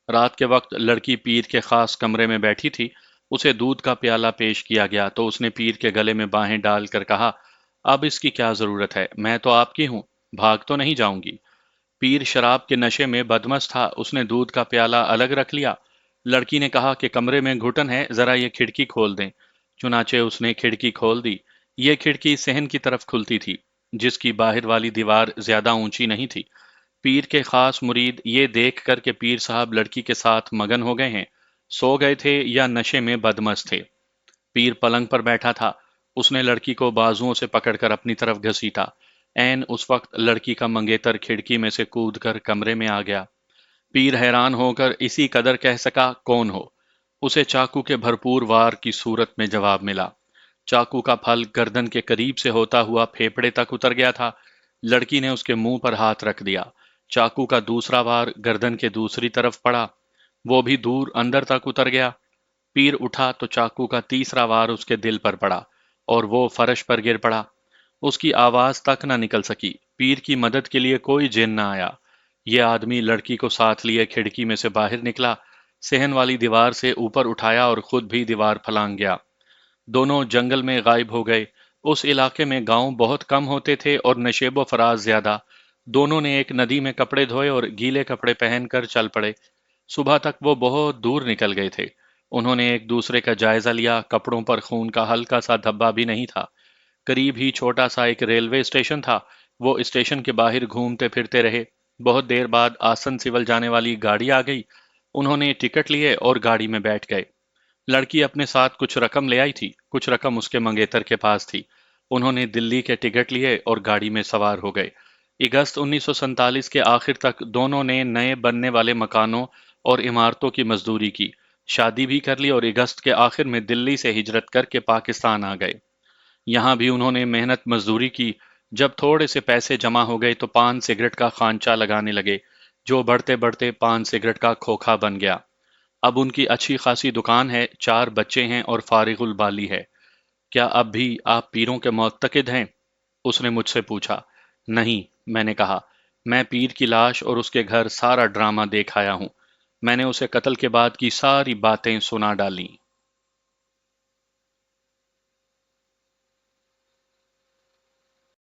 رات کے وقت لڑکی پیر کے خاص کمرے میں بیٹھی تھی۔ اسے دودھ کا پیالہ پیش کیا گیا تو اس نے پیر کے گلے میں باہیں ڈال کر کہا، اب اس کی کیا ضرورت ہے؟ میں تو آپ کی ہوں، بھاگ تو نہیں جاؤں گی۔ پیر شراب کے نشے میں بدمست تھا، اس نے دودھ کا پیالہ الگ رکھ لیا۔ لڑکی نے کہا کہ کمرے میں گھٹن ہے، ذرا یہ کھڑکی کھول دیں۔ چنانچہ اس نے کھڑکی کھول دی۔ یہ کھڑکی صحن کی طرف کھلتی تھی، جس کی باہر والی دیوار زیادہ اونچی نہیں تھی۔ پیر کے خاص مرید یہ دیکھ کر کہ پیر صاحب لڑکی کے ساتھ مگن ہو گئے ہیں، سو گئے تھے یا نشے میں بدمست تھے۔ پیر پلنگ پر بیٹھا تھا۔ اس نے لڑکی کو بازوؤں سے پکڑ کر اپنی طرف گھسیٹا۔ عین اس وقت لڑکی کا منگیتر کھڑکی میں سے کود کر کمرے میں آ گیا۔ پیر حیران ہو کر اسی قدر کہہ سکا، کون ہو؟ اسے چاقو کے بھرپور وار کی صورت میں جواب ملا۔ چاقو کا پھل گردن کے قریب سے ہوتا ہوا پھیپڑے تک اتر گیا تھا۔ لڑکی نے اس کے منہ پر ہاتھ رکھ دیا۔ چاقو کا دوسرا وار گردن کے دوسری طرف پڑا، وہ بھی دور اندر تک اتر گیا۔ پیر اٹھا تو چاقو کا تیسرا وار اس کے دل پر پڑا اور وہ فرش پر گر پڑا۔ اس کی آواز تک نہ نکل سکی۔ پیر کی مدد کے لیے کوئی جن نہ آیا۔ یہ آدمی لڑکی کو ساتھ لیے کھڑکی میں سے باہر نکلا، صحن والی دیوار سے اوپر اٹھایا اور خود بھی دیوار پھلانگ گیا۔ دونوں جنگل میں غائب ہو گئے۔ اس علاقے میں گاؤں بہت کم ہوتے تھے اور نشیب و فراز زیادہ۔ دونوں نے ایک ندی میں کپڑے دھوئے اور گیلے کپڑے پہن کر چل پڑے۔ صبح تک وہ بہت دور نکل گئے تھے۔ انہوں نے ایک دوسرے کا جائزہ لیا، کپڑوں پر خون کا ہلکا سا دھبا بھی نہیں تھا۔ قریب ہی چھوٹا سا ایک ریلوے اسٹیشن تھا۔ وہ اسٹیشن کے باہر گھومتے پھرتے رہے۔ بہت دیر بعد آسن سول جانے والی گاڑی آ گئی۔ انہوں نے ٹکٹ لیے اور گاڑی میں بیٹھ گئے۔ لڑکی اپنے ساتھ کچھ رقم لے آئی تھی، کچھ رقم اس کے منگیتر کے پاس تھی۔ انہوں نے دلی کے ٹکٹ لیے اور گاڑی میں سوار ہو گئے۔ اگست 1947 کے آخر تک دونوں نے نئے بننے والے مکانوں اور عمارتوں کی مزدوری کی، شادی بھی کر لی اور اگست کے آخر میں دلی سے ہجرت کر کے پاکستان آ گئے۔ یہاں بھی انہوں نے محنت مزدوری کی۔ جب تھوڑے سے پیسے جمع ہو گئے تو پان سگریٹ کا خانچہ لگانے لگے، جو بڑھتے بڑھتے پان سگریٹ کا کھوکھا بن گیا۔ اب ان کی اچھی خاصی دکان ہے، 4 بچے ہیں اور فارغ البالی ہے۔ کیا اب بھی آپ پیروں کے معتقد ہیں؟ اس نے مجھ سے پوچھا۔ نہیں، میں نے کہا، میں پیر کی لاش اور اس کے گھر سارا ڈرامہ دیکھ آیا ہوں۔ میں نے اسے قتل کے بعد کی ساری باتیں سنا ڈالیں۔